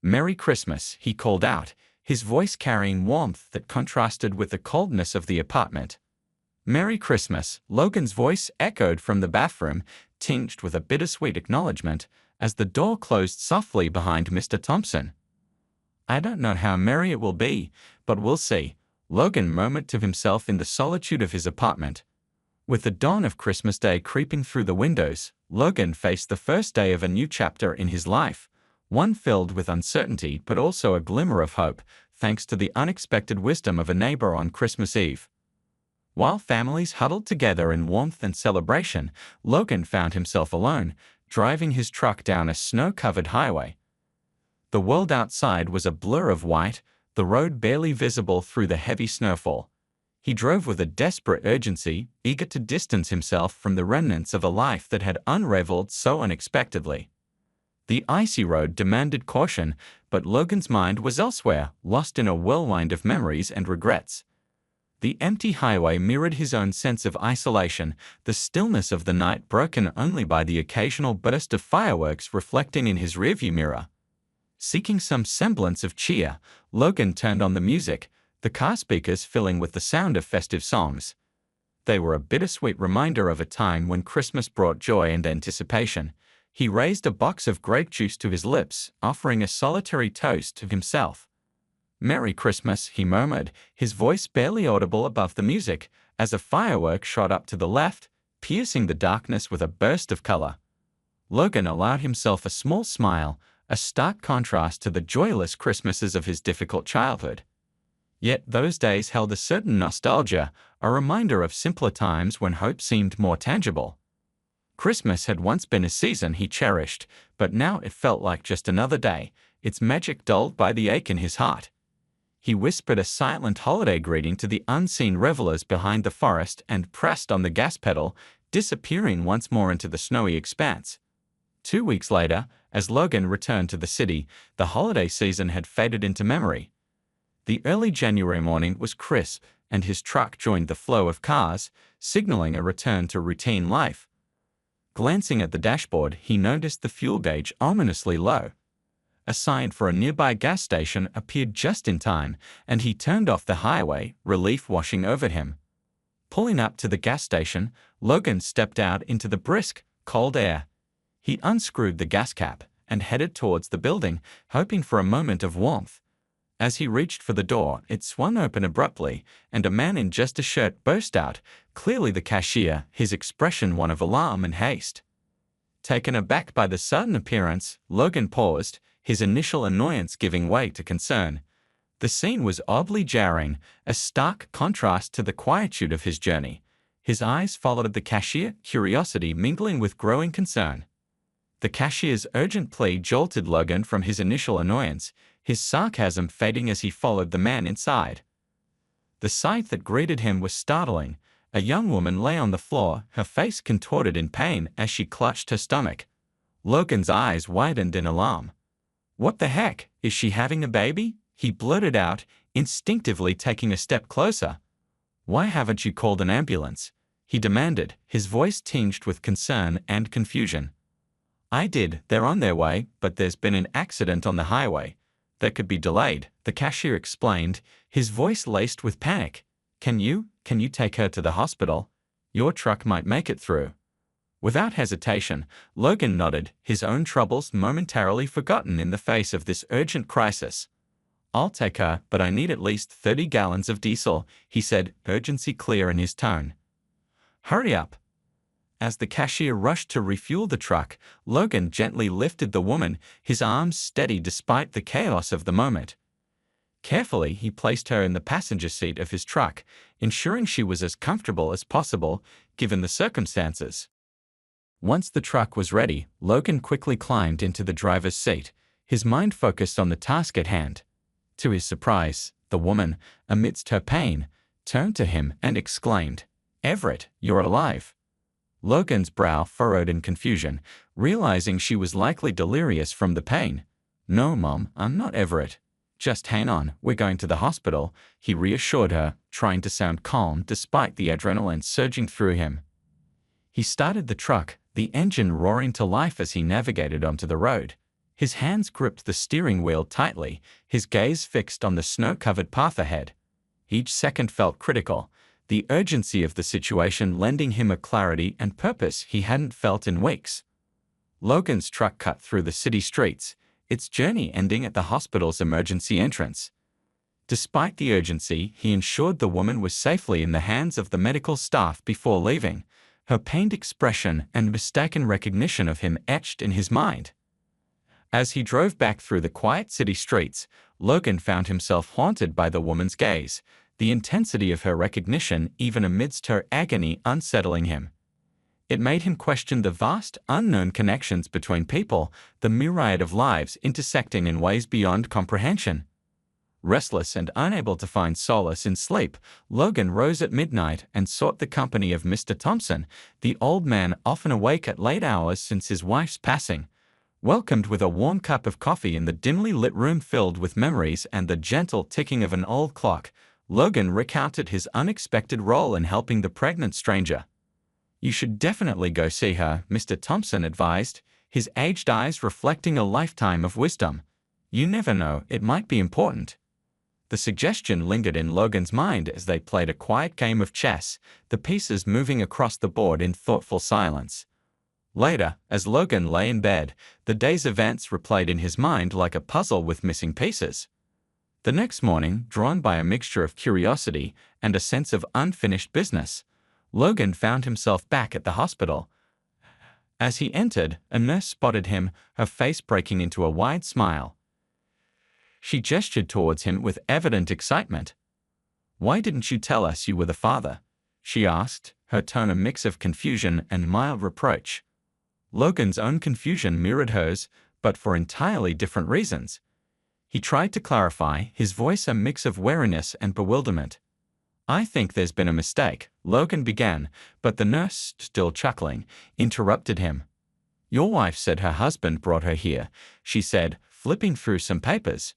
"Merry Christmas," he called out, his voice carrying warmth that contrasted with the coldness of the apartment. "Merry Christmas," Logan's voice echoed from the bathroom, tinged with a bittersweet acknowledgement, as the door closed softly behind Mr. Thompson. "I don't know how merry it will be, but we'll see," Logan murmured to himself in the solitude of his apartment. With the dawn of Christmas Day creeping through the windows, Logan faced the first day of a new chapter in his life, one filled with uncertainty but also a glimmer of hope, thanks to the unexpected wisdom of a neighbor on Christmas Eve. While families huddled together in warmth and celebration, Logan found himself alone, driving his truck down a snow-covered highway. The world outside was a blur of white, the road barely visible through the heavy snowfall. He drove with a desperate urgency, eager to distance himself from the remnants of a life that had unraveled so unexpectedly. The icy road demanded caution, but Logan's mind was elsewhere, lost in a whirlwind of memories and regrets. The empty highway mirrored his own sense of isolation, the stillness of the night broken only by the occasional burst of fireworks reflecting in his rearview mirror. Seeking some semblance of cheer, Logan turned on the music, the car speakers filling with the sound of festive songs. They were a bittersweet reminder of a time when Christmas brought joy and anticipation. He raised a box of grape juice to his lips, offering a solitary toast to himself. "Merry Christmas," he murmured, his voice barely audible above the music, as a firework shot up to the left, piercing the darkness with a burst of color. Logan allowed himself a small smile, a stark contrast to the joyless Christmases of his difficult childhood. Yet those days held a certain nostalgia, a reminder of simpler times when hope seemed more tangible. Christmas had once been a season he cherished, but now it felt like just another day, its magic dulled by the ache in his heart. He whispered a silent holiday greeting to the unseen revelers behind the forest and pressed on the gas pedal, disappearing once more into the snowy expanse. 2 weeks later, as Logan returned to the city, the holiday season had faded into memory. The early January morning was crisp, and his truck joined the flow of cars, signaling a return to routine life. Glancing at the dashboard, he noticed the fuel gauge ominously low. A sign for a nearby gas station appeared just in time, and he turned off the highway, relief washing over him. Pulling up to the gas station, Logan stepped out into the brisk, cold air. He unscrewed the gas cap and headed towards the building, hoping for a moment of warmth. As he reached for the door, it swung open abruptly, and a man in just a shirt burst out, clearly the cashier, his expression one of alarm and haste. Taken aback by the sudden appearance, Logan paused, his initial annoyance giving way to concern. The scene was oddly jarring, a stark contrast to the quietude of his journey. His eyes followed the cashier, curiosity mingling with growing concern. The cashier's urgent plea jolted Logan from his initial annoyance, his sarcasm fading as he followed the man inside. The sight that greeted him was startling. A young woman lay on the floor, her face contorted in pain as she clutched her stomach. Logan's eyes widened in alarm. "What the heck, is she having a baby?" he blurted out, instinctively taking a step closer. "Why haven't you called an ambulance?" he demanded, his voice tinged with concern and confusion. I did, they're on their way, but there's been an accident on the highway. That could be delayed, the cashier explained, his voice laced with panic. Can you take her to the hospital? Your truck might make it through. Without hesitation, Logan nodded, his own troubles momentarily forgotten in the face of this urgent crisis. I'll take her, but I need at least 30 gallons of diesel, he said, urgency clear in his tone. Hurry up. As the cashier rushed to refuel the truck, Logan gently lifted the woman, his arms steady despite the chaos of the moment. Carefully, he placed her in the passenger seat of his truck, ensuring she was as comfortable as possible, given the circumstances. Once the truck was ready, Logan quickly climbed into the driver's seat, his mind focused on the task at hand. To his surprise, the woman, amidst her pain, turned to him and exclaimed, "Everett, you're alive." Logan's brow furrowed in confusion, realizing she was likely delirious from the pain. "No, Mom, I'm not Everett. Just hang on, we're going to the hospital," he reassured her, trying to sound calm despite the adrenaline surging through him. He started the truck, the engine roaring to life as he navigated onto the road. His hands gripped the steering wheel tightly, his gaze fixed on the snow-covered path ahead. Each second felt critical, the urgency of the situation lending him a clarity and purpose he hadn't felt in weeks. Logan's truck cut through the city streets, its journey ending at the hospital's emergency entrance. Despite the urgency, he ensured the woman was safely in the hands of the medical staff before leaving, her pained expression and mistaken recognition of him etched in his mind. As he drove back through the quiet city streets, Logan found himself haunted by the woman's gaze, the intensity of her recognition even amidst her agony unsettling him. It made him question the vast, unknown connections between people, the myriad of lives intersecting in ways beyond comprehension. Restless and unable to find solace in sleep, Logan rose at midnight and sought the company of Mr. Thompson, the old man often awake at late hours since his wife's passing. Welcomed with a warm cup of coffee in the dimly lit room filled with memories and the gentle ticking of an old clock, Logan recounted his unexpected role in helping the pregnant stranger. "You should definitely go see her," Mr. Thompson advised, his aged eyes reflecting a lifetime of wisdom. "You never know, it might be important." The suggestion lingered in Logan's mind as they played a quiet game of chess, the pieces moving across the board in thoughtful silence. Later, as Logan lay in bed, the day's events replayed in his mind like a puzzle with missing pieces. The next morning, drawn by a mixture of curiosity and a sense of unfinished business, Logan found himself back at the hospital. As he entered, a nurse spotted him, her face breaking into a wide smile. She gestured towards him with evident excitement. "Why didn't you tell us you were the father?" she asked, her tone a mix of confusion and mild reproach. Logan's own confusion mirrored hers, but for entirely different reasons. He tried to clarify, his voice a mix of wariness and bewilderment. "I think there's been a mistake," Logan began, but the nurse, still chuckling, interrupted him. "Your wife said her husband brought her here," she said, flipping through some papers.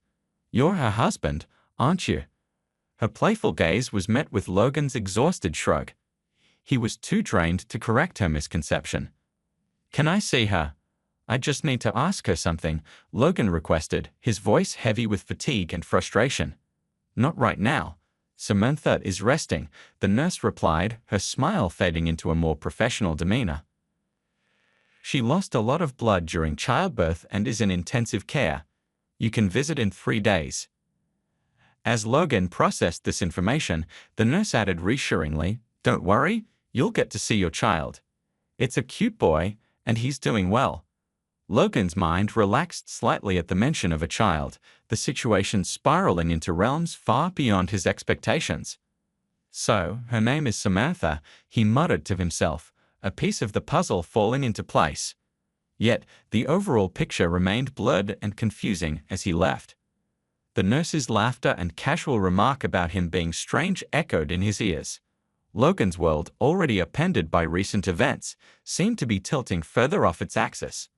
"You're her husband, aren't you?" Her playful gaze was met with Logan's exhausted shrug. He was too drained to correct her misconception. "Can I see her? I just need to ask her something," Logan requested, his voice heavy with fatigue and frustration. "Not right now. Samantha is resting," the nurse replied, her smile fading into a more professional demeanor. "She lost a lot of blood during childbirth and is in intensive care. You can visit in 3 days." As Logan processed this information, the nurse added reassuringly, "Don't worry, you'll get to see your child. It's a cute boy, and he's doing well." Logan's mind relaxed slightly at the mention of a child, the situation spiraling into realms far beyond his expectations. "So, her name is Samantha," he muttered to himself, a piece of the puzzle falling into place. Yet, the overall picture remained blurred and confusing as he left. The nurse's laughter and casual remark about him being strange echoed in his ears. Logan's world, already upended by recent events, seemed to be tilting further off its axis.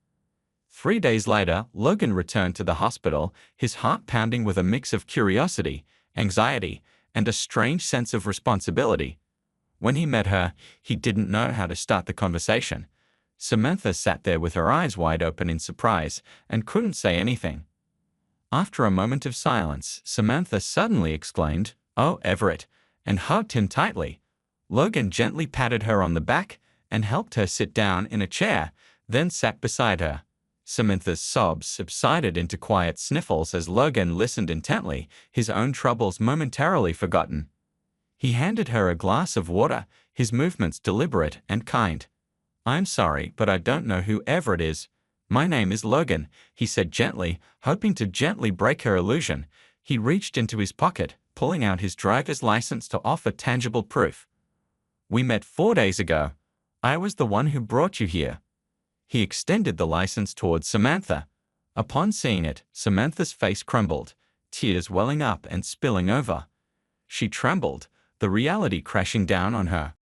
3 days later, Logan returned to the hospital, his heart pounding with a mix of curiosity, anxiety, and a strange sense of responsibility. When he met her, he didn't know how to start the conversation. Samantha sat there with her eyes wide open in surprise and couldn't say anything. After a moment of silence, Samantha suddenly exclaimed, "Oh, Everett," and hugged him tightly. Logan gently patted her on the back and helped her sit down in a chair, then sat beside her. Samantha's sobs subsided into quiet sniffles as Logan listened intently, his own troubles momentarily forgotten. He handed her a glass of water, his movements deliberate and kind. "I'm sorry, but I don't know who Everett is. My name is Logan," he said gently, hoping to gently break her illusion. He reached into his pocket, pulling out his driver's license to offer tangible proof. "We met 4 days ago. I was the one who brought you here." He extended the license towards Samantha. Upon seeing it, Samantha's face crumbled, tears welling up and spilling over. She trembled, the reality crashing down on her.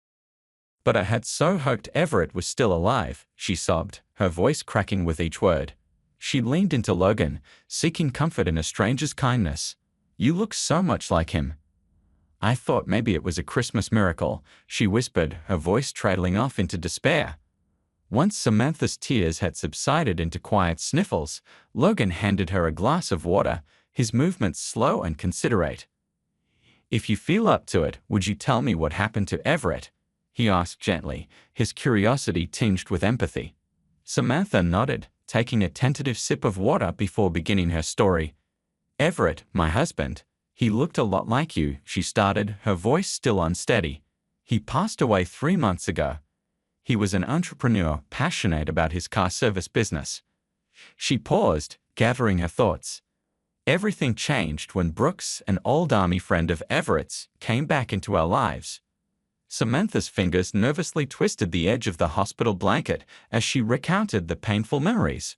"But I had so hoped Everett was still alive," she sobbed, her voice cracking with each word. She leaned into Logan, seeking comfort in a stranger's kindness. "You look so much like him." "I thought maybe it was a Christmas miracle," she whispered, her voice trailing off into despair. Once Samantha's tears had subsided into quiet sniffles, Logan handed her a glass of water, his movements slow and considerate. "If you feel up to it, would you tell me what happened to Everett?" he asked gently, his curiosity tinged with empathy. Samantha nodded, taking a tentative sip of water before beginning her story. "Everett, my husband. He looked a lot like you," she started, her voice still unsteady. "He passed away 3 months ago. He was an entrepreneur passionate about his car service business." She paused, gathering her thoughts. "Everything changed when Brooks, an old army friend of Everett's, came back into our lives." Samantha's fingers nervously twisted the edge of the hospital blanket as she recounted the painful memories.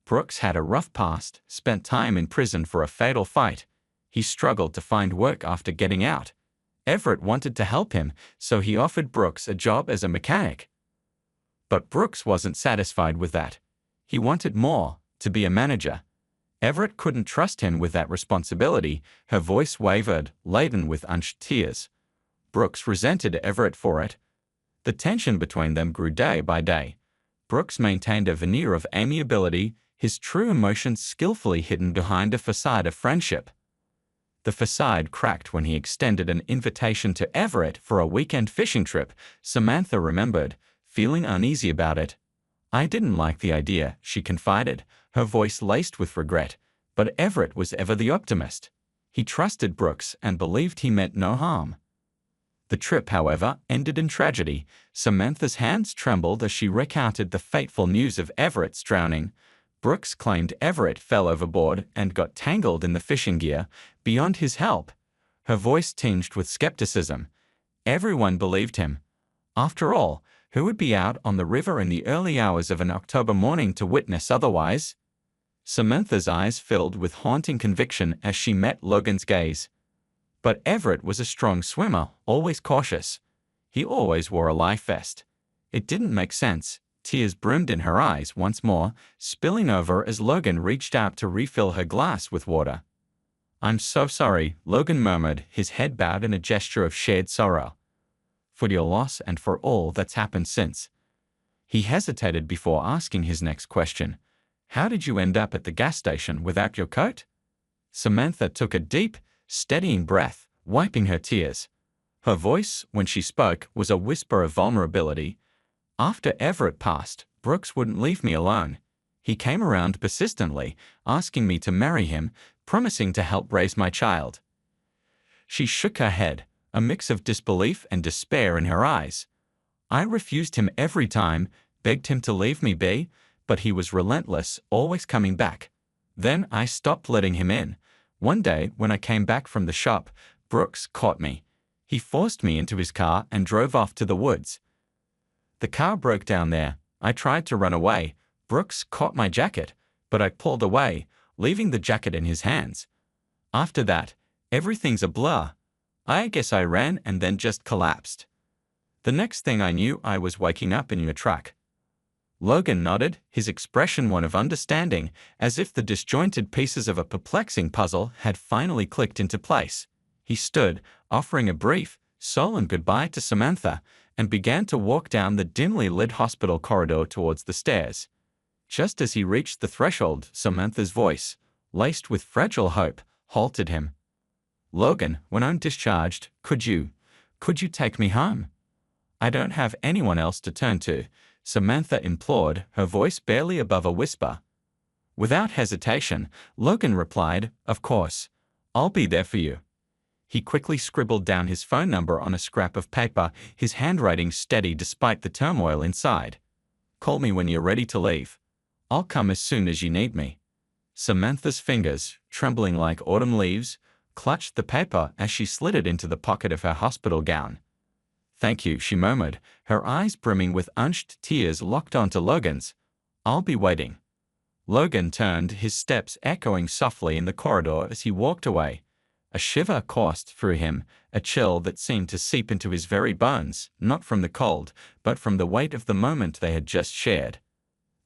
Brooks had a rough past, spent time in prison for a fatal fight. He struggled to find work after getting out. Everett wanted to help him, so he offered Brooks a job as a mechanic. But Brooks wasn't satisfied with that. He wanted more, to be a manager. Everett couldn't trust him with that responsibility, her voice wavered, laden with unshed tears. Brooks resented Everett for it. The tension between them grew day by day. Brooks maintained a veneer of amiability, his true emotions skillfully hidden behind a facade of friendship. The facade cracked when he extended an invitation to Everett for a weekend fishing trip, Samantha remembered, feeling uneasy about it. "I didn't like the idea," she confided, her voice laced with regret, but Everett was ever the optimist. He trusted Brooks and believed he meant no harm. The trip, however, ended in tragedy. Samantha's hands trembled as she recounted the fateful news of Everett's drowning. Brooks claimed Everett fell overboard and got tangled in the fishing gear, beyond his help. Her voice tinged with skepticism. Everyone believed him. After all, who would be out on the river in the early hours of an October morning to witness otherwise? Samantha's eyes filled with haunting conviction as she met Logan's gaze. But Everett was a strong swimmer, always cautious. He always wore a life vest. It didn't make sense. Tears brimmed in her eyes once more, spilling over as Logan reached out to refill her glass with water. "I'm so sorry," Logan murmured, his head bowed in a gesture of shared sorrow. "For your loss and for all that's happened since." He hesitated before asking his next question. "How did you end up at the gas station without your coat?" Samantha took a deep, steadying breath, wiping her tears. Her voice, when she spoke, was a whisper of vulnerability. "After Everett passed, Brooks wouldn't leave me alone. He came around persistently, asking me to marry him, promising to help raise my child." She shook her head, a mix of disbelief and despair in her eyes. "I refused him every time, begged him to leave me be, but he was relentless, always coming back. Then I stopped letting him in. One day, when I came back from the shop, Brooks caught me. He forced me into his car and drove off to the woods. The car broke down there. I tried to run away. Brooks caught my jacket, but I pulled away, leaving the jacket in his hands. After that, everything's a blur. I guess I ran and then just collapsed. The next thing I knew, I was waking up in your truck." Logan nodded, his expression one of understanding, as if the disjointed pieces of a perplexing puzzle had finally clicked into place. He stood, offering a brief, sullen goodbye to Samantha, and began to walk down the dimly lit hospital corridor towards the stairs. Just as he reached the threshold, Samantha's voice, laced with fragile hope, halted him. "Logan, when I'm discharged, could you take me home? I don't have anyone else to turn to," Samantha implored, her voice barely above a whisper. Without hesitation, Logan replied, "Of course. I'll be there for you." He quickly scribbled down his phone number on a scrap of paper, his handwriting steady despite the turmoil inside. "Call me when you're ready to leave. I'll come as soon as you need me." Samantha's fingers, trembling like autumn leaves, clutched the paper as she slid it into the pocket of her hospital gown. "Thank you," she murmured, her eyes brimming with unshed tears locked onto Logan's. "I'll be waiting." Logan turned, his steps echoing softly in the corridor as he walked away. A shiver coursed through him, a chill that seemed to seep into his very bones, not from the cold, but from the weight of the moment they had just shared.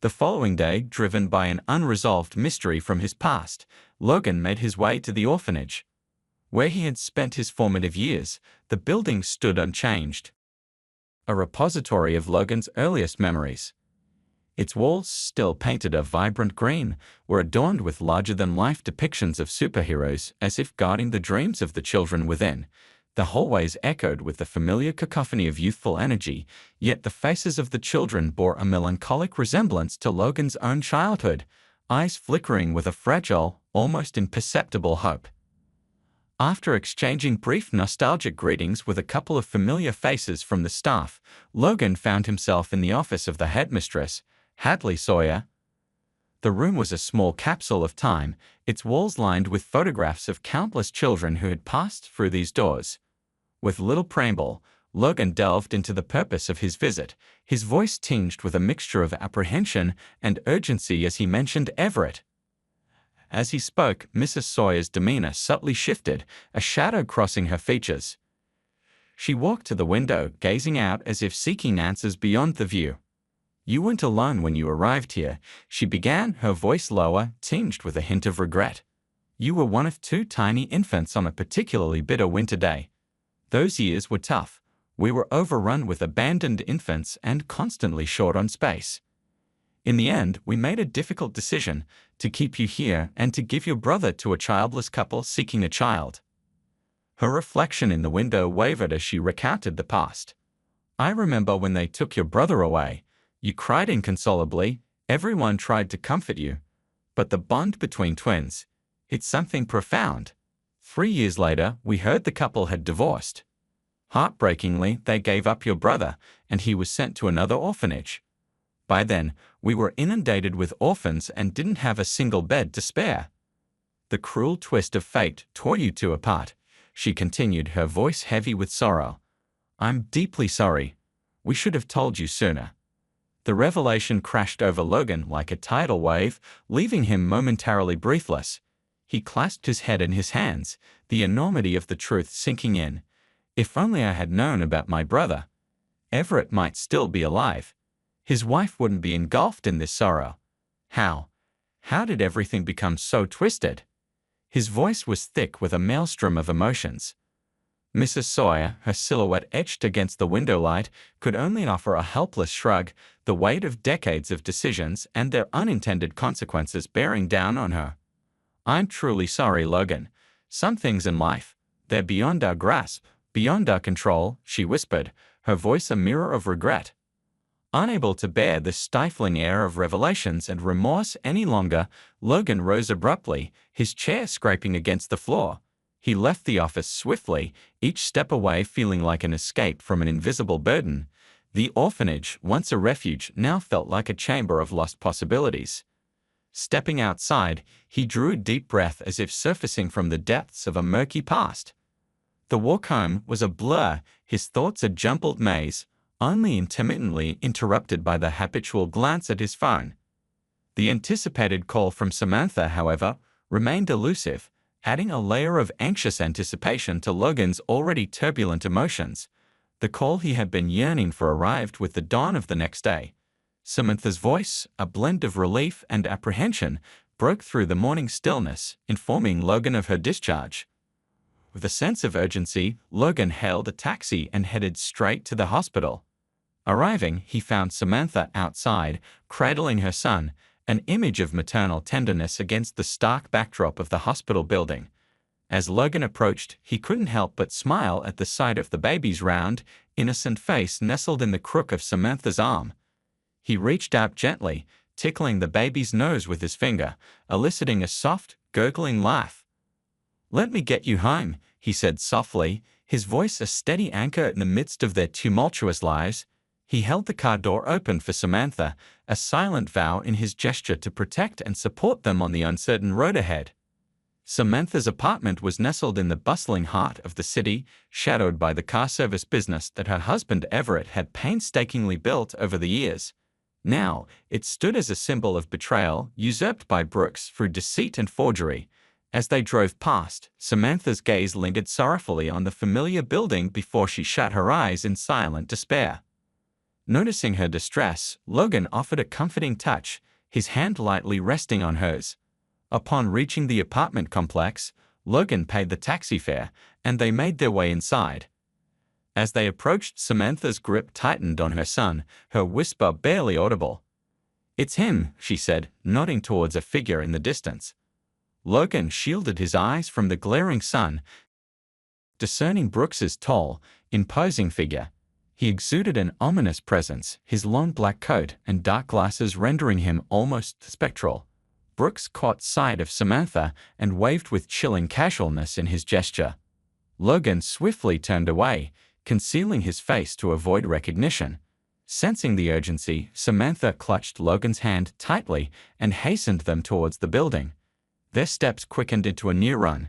The following day, driven by an unresolved mystery from his past, Logan made his way to the orphanage. Where he had spent his formative years, the building stood unchanged, a repository of Logan's earliest memories. Its walls, still painted a vibrant green, were adorned with larger-than-life depictions of superheroes, as if guarding the dreams of the children within. The hallways echoed with the familiar cacophony of youthful energy, yet the faces of the children bore a melancholic resemblance to Logan's own childhood, eyes flickering with a fragile, almost imperceptible hope. After exchanging brief nostalgic greetings with a couple of familiar faces from the staff, Logan found himself in the office of the headmistress, Hadley Sawyer. The room was a small capsule of time, its walls lined with photographs of countless children who had passed through these doors. With little preamble, Logan delved into the purpose of his visit, his voice tinged with a mixture of apprehension and urgency as he mentioned Everett. As he spoke, Mrs. Sawyer's demeanor subtly shifted, a shadow crossing her features. She walked to the window, gazing out as if seeking answers beyond the view. "You weren't alone when you arrived here," she began, her voice lower, tinged with a hint of regret. "You were one of two tiny infants on a particularly bitter winter day. Those years were tough. We were overrun with abandoned infants and constantly short on space. In the end, we made a difficult decision to keep you here and to give your brother to a childless couple seeking a child." Her reflection in the window wavered as she recounted the past. "I remember when they took your brother away. You cried inconsolably, everyone tried to comfort you. But the bond between twins, it's something profound. 3 years later, we heard the couple had divorced. Heartbreakingly, they gave up your brother, and he was sent to another orphanage. By then, we were inundated with orphans and didn't have a single bed to spare. The cruel twist of fate tore you two apart," she continued, her voice heavy with sorrow. "I'm deeply sorry. We should have told you sooner." The revelation crashed over Logan like a tidal wave, leaving him momentarily breathless. He clasped his head in his hands, the enormity of the truth sinking in. "If only I had known about my brother. Everett might still be alive. His wife wouldn't be engulfed in this sorrow. How did everything become so twisted?" His voice was thick with a maelstrom of emotions. Mrs. Sawyer, her silhouette etched against the window light, could only offer a helpless shrug, the weight of decades of decisions and their unintended consequences bearing down on her. "I'm truly sorry, Logan. Some things in life, they're beyond our grasp, beyond our control," she whispered, her voice a mirror of regret. Unable to bear the stifling air of revelations and remorse any longer, Logan rose abruptly, his chair scraping against the floor. He left the office swiftly, each step away feeling like an escape from an invisible burden. The orphanage, once a refuge, now felt like a chamber of lost possibilities. Stepping outside, he drew a deep breath as if surfacing from the depths of a murky past. The walk home was a blur, his thoughts a jumbled maze, only intermittently interrupted by the habitual glance at his phone. The anticipated call from Samantha, however, remained elusive, adding a layer of anxious anticipation to Logan's already turbulent emotions. The call he had been yearning for arrived with the dawn of the next day. Samantha's voice, a blend of relief and apprehension, broke through the morning stillness, informing Logan of her discharge. With a sense of urgency, Logan hailed a taxi and headed straight to the hospital. Arriving, he found Samantha outside, cradling her son, an image of maternal tenderness against the stark backdrop of the hospital building. As Logan approached, he couldn't help but smile at the sight of the baby's round, innocent face nestled in the crook of Samantha's arm. He reached out gently, tickling the baby's nose with his finger, eliciting a soft, gurgling laugh. "Let me get you home," he said softly, his voice a steady anchor in the midst of their tumultuous lives. He held the car door open for Samantha, a silent vow in his gesture to protect and support them on the uncertain road ahead. Samantha's apartment was nestled in the bustling heart of the city, shadowed by the car service business that her husband Everett had painstakingly built over the years. Now, it stood as a symbol of betrayal, usurped by Brooks through deceit and forgery. As they drove past, Samantha's gaze lingered sorrowfully on the familiar building before she shut her eyes in silent despair. Noticing her distress, Logan offered a comforting touch, his hand lightly resting on hers. Upon reaching the apartment complex, Logan paid the taxi fare, and they made their way inside. As they approached, Samantha's grip tightened on her son, her whisper barely audible. "It's him," she said, nodding towards a figure in the distance. Logan shielded his eyes from the glaring sun, discerning Brooks's tall, imposing figure. He exuded an ominous presence, his long black coat and dark glasses rendering him almost spectral. Brooks caught sight of Samantha and waved with chilling casualness in his gesture. Logan swiftly turned away, concealing his face to avoid recognition. Sensing the urgency, Samantha clutched Logan's hand tightly and hastened them towards the building. Their steps quickened into a near run.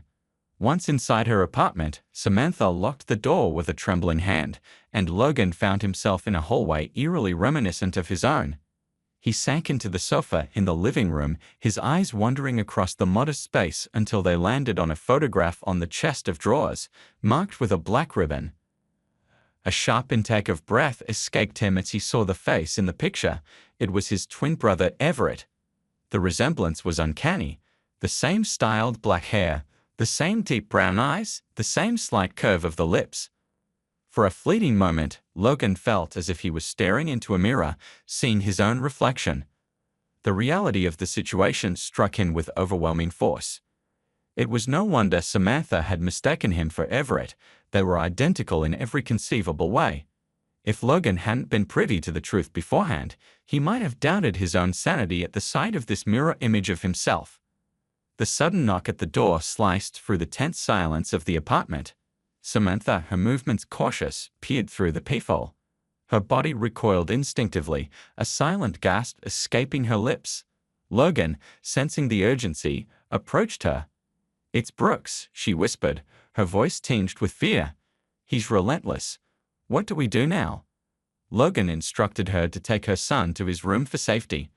Once inside her apartment, Samantha locked the door with a trembling hand, and Logan found himself in a hallway eerily reminiscent of his own. He sank into the sofa in the living room, his eyes wandering across the modest space until they landed on a photograph on the chest of drawers, marked with a black ribbon. A sharp intake of breath escaped him as he saw the face in the picture. It was his twin brother Everett. The resemblance was uncanny. The same styled black hair, the same deep brown eyes, the same slight curve of the lips. For a fleeting moment, Logan felt as if he was staring into a mirror, seeing his own reflection. The reality of the situation struck him with overwhelming force. It was no wonder Samantha had mistaken him for Everett. They were identical in every conceivable way. If Logan hadn't been privy to the truth beforehand, he might have doubted his own sanity at the sight of this mirror image of himself. The sudden knock at the door sliced through the tense silence of the apartment. Samantha, her movements cautious, peered through the peephole. Her body recoiled instinctively, a silent gasp escaping her lips. Logan, sensing the urgency, approached her. "It's Brooks," she whispered, her voice tinged with fear. "He's relentless. What do we do now?" Logan instructed her to take her son to his room for safety.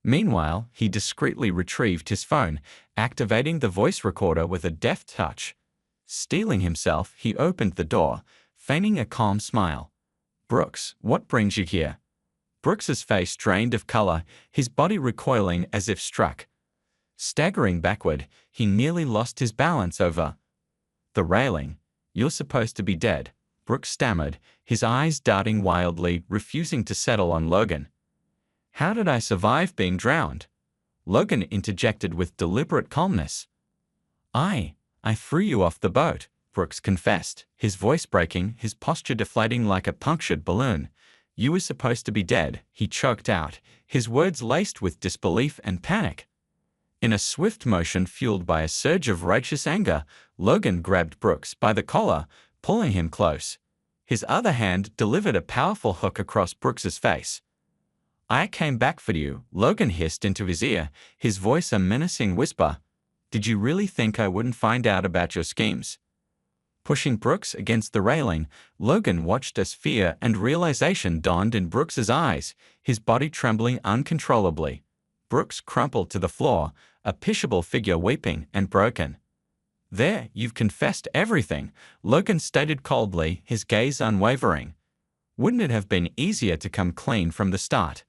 Meanwhile, he discreetly retrieved his phone, activating the voice recorder with a deft touch. Steeling himself, he opened the door, feigning a calm smile. "Brooks, what brings you here?" Brooks's face drained of color, his body recoiling as if struck. Staggering backward, he nearly lost his balance over the railing. "You're supposed to be dead," Brooks stammered, his eyes darting wildly, refusing to settle on Logan. "How did I survive being drowned?" Logan interjected with deliberate calmness. I threw you off the boat," Brooks confessed, his voice breaking, his posture deflating like a punctured balloon. "You were supposed to be dead," he choked out, his words laced with disbelief and panic. In a swift motion fueled by a surge of righteous anger, Logan grabbed Brooks by the collar, pulling him close. His other hand delivered a powerful hook across Brooks's face. "I came back for you," Logan hissed into his ear, his voice a menacing whisper. "Did you really think I wouldn't find out about your schemes?" Pushing Brooks against the railing, Logan watched as fear and realization dawned in Brooks's eyes, his body trembling uncontrollably. Brooks crumpled to the floor, a pitiable figure weeping and broken. "There, you've confessed everything," Logan stated coldly, his gaze unwavering. "Wouldn't it have been easier to come clean from the start?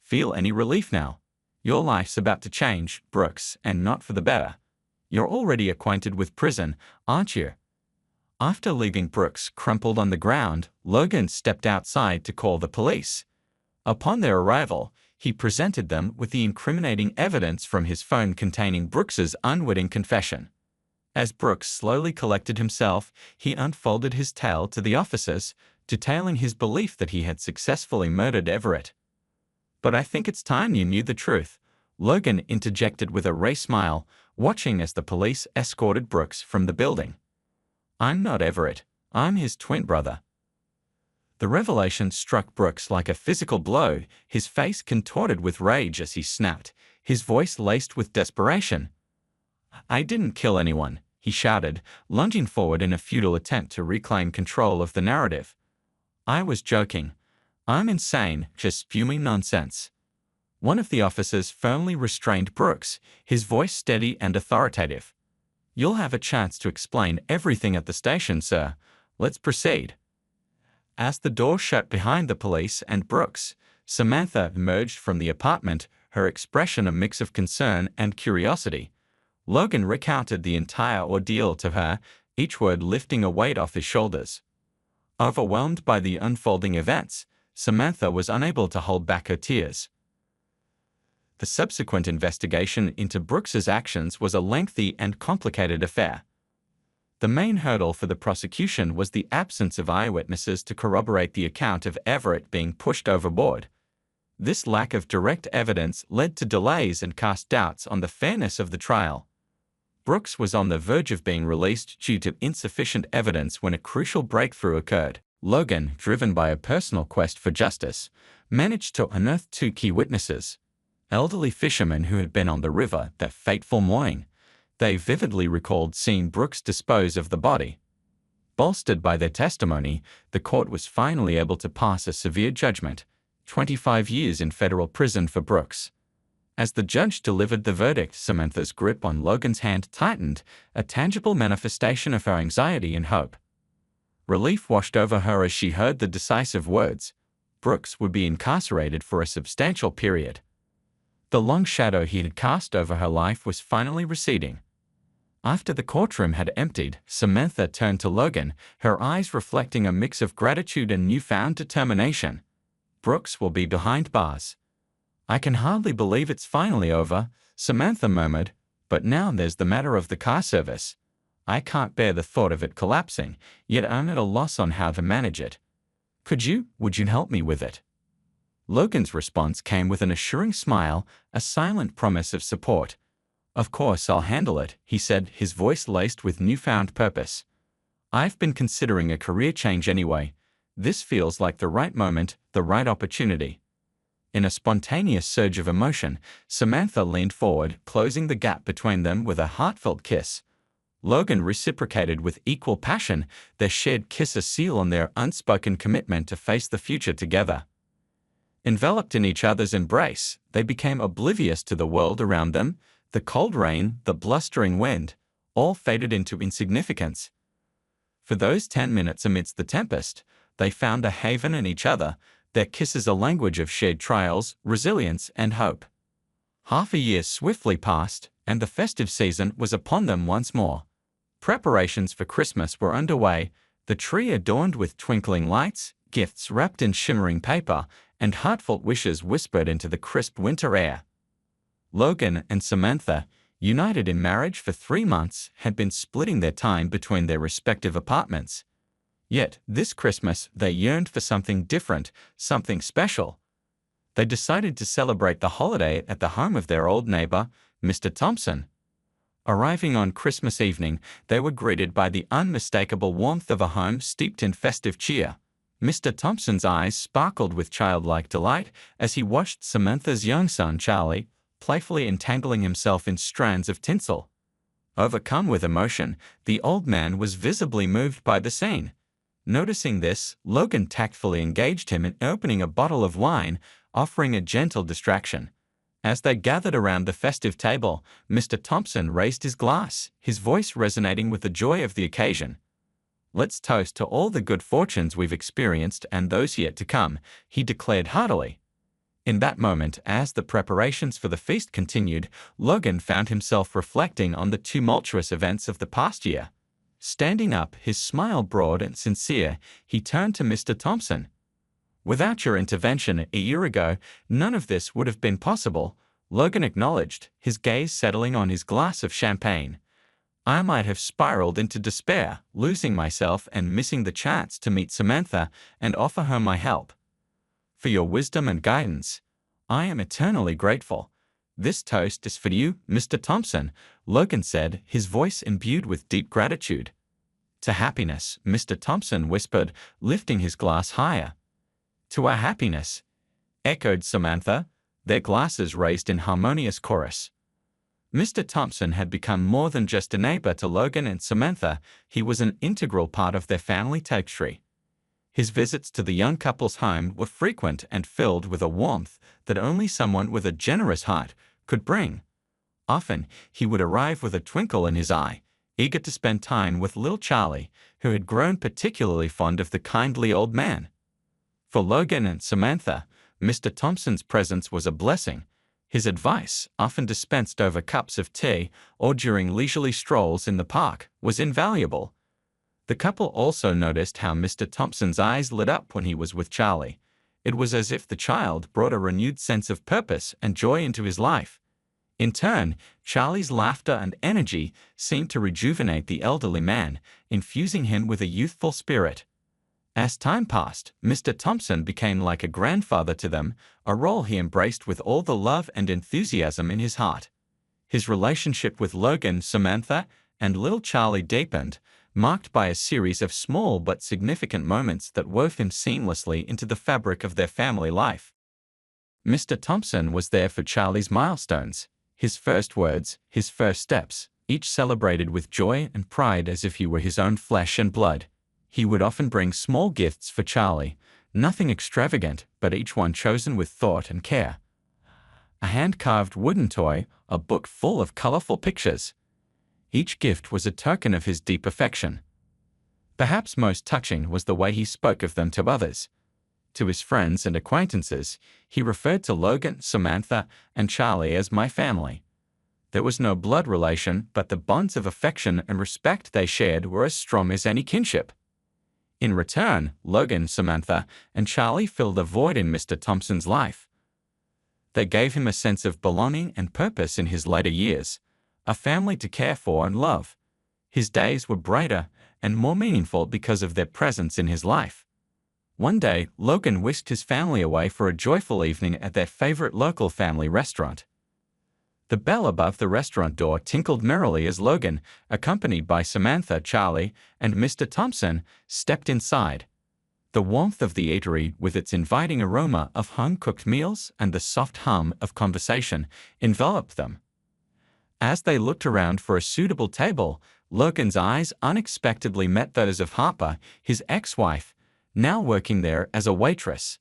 Feel any relief now? Your life's about to change, Brooks, and not for the better. You're already acquainted with prison, aren't you?" After leaving Brooks crumpled on the ground, Logan stepped outside to call the police. Upon their arrival, he presented them with the incriminating evidence from his phone containing Brooks's unwitting confession. As Brooks slowly collected himself, he unfolded his tale to the officers, detailing his belief that he had successfully murdered Everett. "But I think it's time you knew the truth," Logan interjected with a wry smile, watching as the police escorted Brooks from the building. "I'm not Everett. I'm his twin brother." The revelation struck Brooks like a physical blow, his face contorted with rage as he snapped, his voice laced with desperation. "I didn't kill anyone," he shouted, lunging forward in a futile attempt to reclaim control of the narrative. "I was joking. I'm insane, just spewing nonsense." One of the officers firmly restrained Brooks, his voice steady and authoritative. "You'll have a chance to explain everything at the station, sir. Let's proceed." As the door shut behind the police and Brooks, Samantha emerged from the apartment, her expression a mix of concern and curiosity. Logan recounted the entire ordeal to her, each word lifting a weight off his shoulders. Overwhelmed by the unfolding events, Samantha was unable to hold back her tears. The subsequent investigation into Brooks's actions was a lengthy and complicated affair. The main hurdle for the prosecution was the absence of eyewitnesses to corroborate the account of Everett being pushed overboard. This lack of direct evidence led to delays and cast doubts on the fairness of the trial. Brooks was on the verge of being released due to insufficient evidence when a crucial breakthrough occurred. Logan, driven by a personal quest for justice, managed to unearth two key witnesses. Elderly fishermen who had been on the river that fateful morning. They vividly recalled seeing Brooks dispose of the body. Bolstered by their testimony, the court was finally able to pass a severe judgment, 25 years in federal prison for Brooks. As the judge delivered the verdict, Samantha's grip on Logan's hand tightened, a tangible manifestation of her anxiety and hope. Relief washed over her as she heard the decisive words: Brooks would be incarcerated for a substantial period. The long shadow he had cast over her life was finally receding. After the courtroom had emptied, Samantha turned to Logan, her eyes reflecting a mix of gratitude and newfound determination. "Brooks will be behind bars." "I can hardly believe it's finally over," Samantha murmured, "but now there's the matter of the car service. I can't bear the thought of it collapsing, yet I'm at a loss on how to manage it. Would you help me with it?" Logan's response came with an assuring smile, a silent promise of support. "Of course I'll handle it," he said, his voice laced with newfound purpose. "I've been considering a career change anyway. This feels like the right moment, the right opportunity." In a spontaneous surge of emotion, Samantha leaned forward, closing the gap between them with a heartfelt kiss. Logan reciprocated with equal passion, their shared kiss a seal on their unspoken commitment to face the future together. Enveloped in each other's embrace, they became oblivious to the world around them. The cold rain, the blustering wind, all faded into insignificance. For those 10 minutes amidst the tempest, they found a haven in each other, their kisses a language of shared trials, resilience, and hope. Half a year swiftly passed, and the festive season was upon them once more. Preparations for Christmas were underway, the tree adorned with twinkling lights, gifts wrapped in shimmering paper, and heartfelt wishes whispered into the crisp winter air. Logan and Samantha, united in marriage for 3 months, had been splitting their time between their respective apartments. Yet, this Christmas, they yearned for something different, something special. They decided to celebrate the holiday at the home of their old neighbor, Mr. Thompson. Arriving on Christmas evening, they were greeted by the unmistakable warmth of a home steeped in festive cheer. Mr. Thompson's eyes sparkled with childlike delight as he watched Samantha's young son, Charlie, playfully entangling himself in strands of tinsel. Overcome with emotion, the old man was visibly moved by the scene. Noticing this, Logan tactfully engaged him in opening a bottle of wine, offering a gentle distraction. As they gathered around the festive table, Mr. Thompson raised his glass, his voice resonating with the joy of the occasion. "Let's toast to all the good fortunes we've experienced and those yet to come," he declared heartily. In that moment, as the preparations for the feast continued, Logan found himself reflecting on the tumultuous events of the past year. Standing up, his smile broad and sincere, he turned to Mr. Thompson. "Without your intervention a year ago, none of this would have been possible," Logan acknowledged, his gaze settling on his glass of champagne. "I might have spiraled into despair, losing myself and missing the chance to meet Samantha and offer her my help. For your wisdom and guidance, I am eternally grateful. This toast is for you, Mr. Thompson," Logan said, his voice imbued with deep gratitude. "To happiness," Mr. Thompson whispered, lifting his glass higher. "To our happiness," echoed Samantha, their glasses raised in harmonious chorus. Mr. Thompson had become more than just a neighbor to Logan and Samantha, he was an integral part of their family tapestry. His visits to the young couple's home were frequent and filled with a warmth that only someone with a generous heart could bring. Often, he would arrive with a twinkle in his eye, eager to spend time with little Charlie, who had grown particularly fond of the kindly old man. For Logan and Samantha, Mr. Thompson's presence was a blessing. His advice, often dispensed over cups of tea or during leisurely strolls in the park, was invaluable. The couple also noticed how Mr. Thompson's eyes lit up when he was with Charlie. It was as if the child brought a renewed sense of purpose and joy into his life. In turn, Charlie's laughter and energy seemed to rejuvenate the elderly man, infusing him with a youthful spirit. As time passed, Mr. Thompson became like a grandfather to them, a role he embraced with all the love and enthusiasm in his heart. His relationship with Logan, Samantha, and little Charlie deepened, marked by a series of small but significant moments that wove him seamlessly into the fabric of their family life. Mr. Thompson was there for Charlie's milestones, his first words, his first steps, each celebrated with joy and pride as if he were his own flesh and blood. He would often bring small gifts for Charlie, nothing extravagant, but each one chosen with thought and care. A hand-carved wooden toy, a book full of colorful pictures. Each gift was a token of his deep affection. Perhaps most touching was the way he spoke of them to others. To his friends and acquaintances, he referred to Logan, Samantha, and Charlie as "my family." There was no blood relation, but the bonds of affection and respect they shared were as strong as any kinship. In return, Logan, Samantha, and Charlie filled a void in Mr. Thompson's life. They gave him a sense of belonging and purpose in his later years, a family to care for and love. His days were brighter and more meaningful because of their presence in his life. One day, Logan whisked his family away for a joyful evening at their favorite local family restaurant. The bell above the restaurant door tinkled merrily as Logan, accompanied by Samantha, Charlie, and Mr. Thompson, stepped inside. The warmth of the eatery, with its inviting aroma of home-cooked meals and the soft hum of conversation, enveloped them. As they looked around for a suitable table, Logan's eyes unexpectedly met those of Harper, his ex-wife, now working there as a waitress.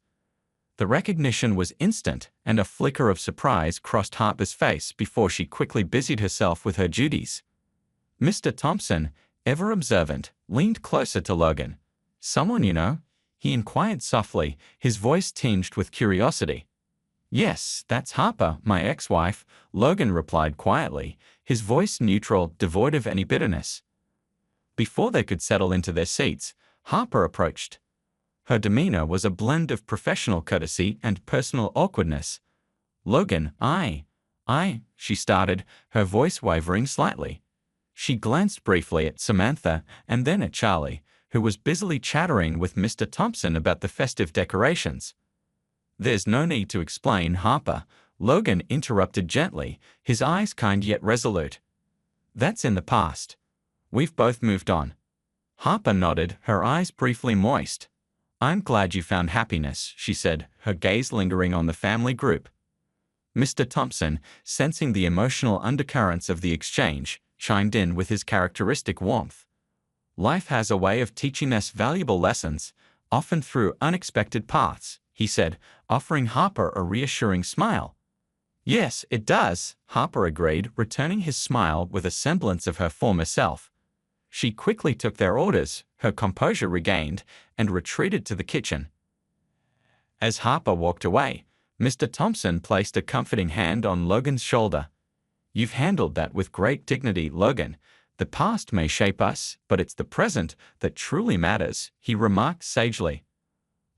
The recognition was instant, and a flicker of surprise crossed Harper's face before she quickly busied herself with her duties. Mr. Thompson, ever observant, leaned closer to Logan. "Someone you know?" he inquired softly, his voice tinged with curiosity. "Yes, that's Harper, my ex-wife," Logan replied quietly, his voice neutral, devoid of any bitterness. Before they could settle into their seats, Harper approached. Her demeanor was a blend of professional courtesy and personal awkwardness. "Logan, I," she started, her voice wavering slightly. She glanced briefly at Samantha and then at Charlie, who was busily chattering with Mr. Thompson about the festive decorations. "There's no need to explain, Harper," Logan interrupted gently, his eyes kind yet resolute. "That's in the past. We've both moved on." Harper nodded, her eyes briefly moist. "I'm glad you found happiness," she said, her gaze lingering on the family group. Mr. Thompson, sensing the emotional undercurrents of the exchange, chimed in with his characteristic warmth. "Life has a way of teaching us valuable lessons, often through unexpected paths," he said, offering Harper a reassuring smile. "Yes, it does," Harper agreed, returning his smile with a semblance of her former self. She quickly took their orders, her composure regained, and retreated to the kitchen. As Harper walked away, Mr. Thompson placed a comforting hand on Logan's shoulder. "You've handled that with great dignity, Logan," The past may shape us, but it's the present that truly matters, he remarked sagely.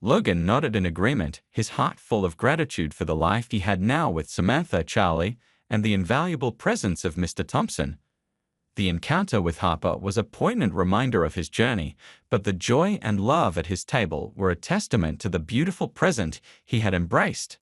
Logan nodded in agreement, his heart full of gratitude for the life he had now with Samantha, Charlie, and the invaluable presence of Mr. Thompson. The encounter with Harper was a poignant reminder of his journey, but the joy and love at his table were a testament to the beautiful present he had embraced.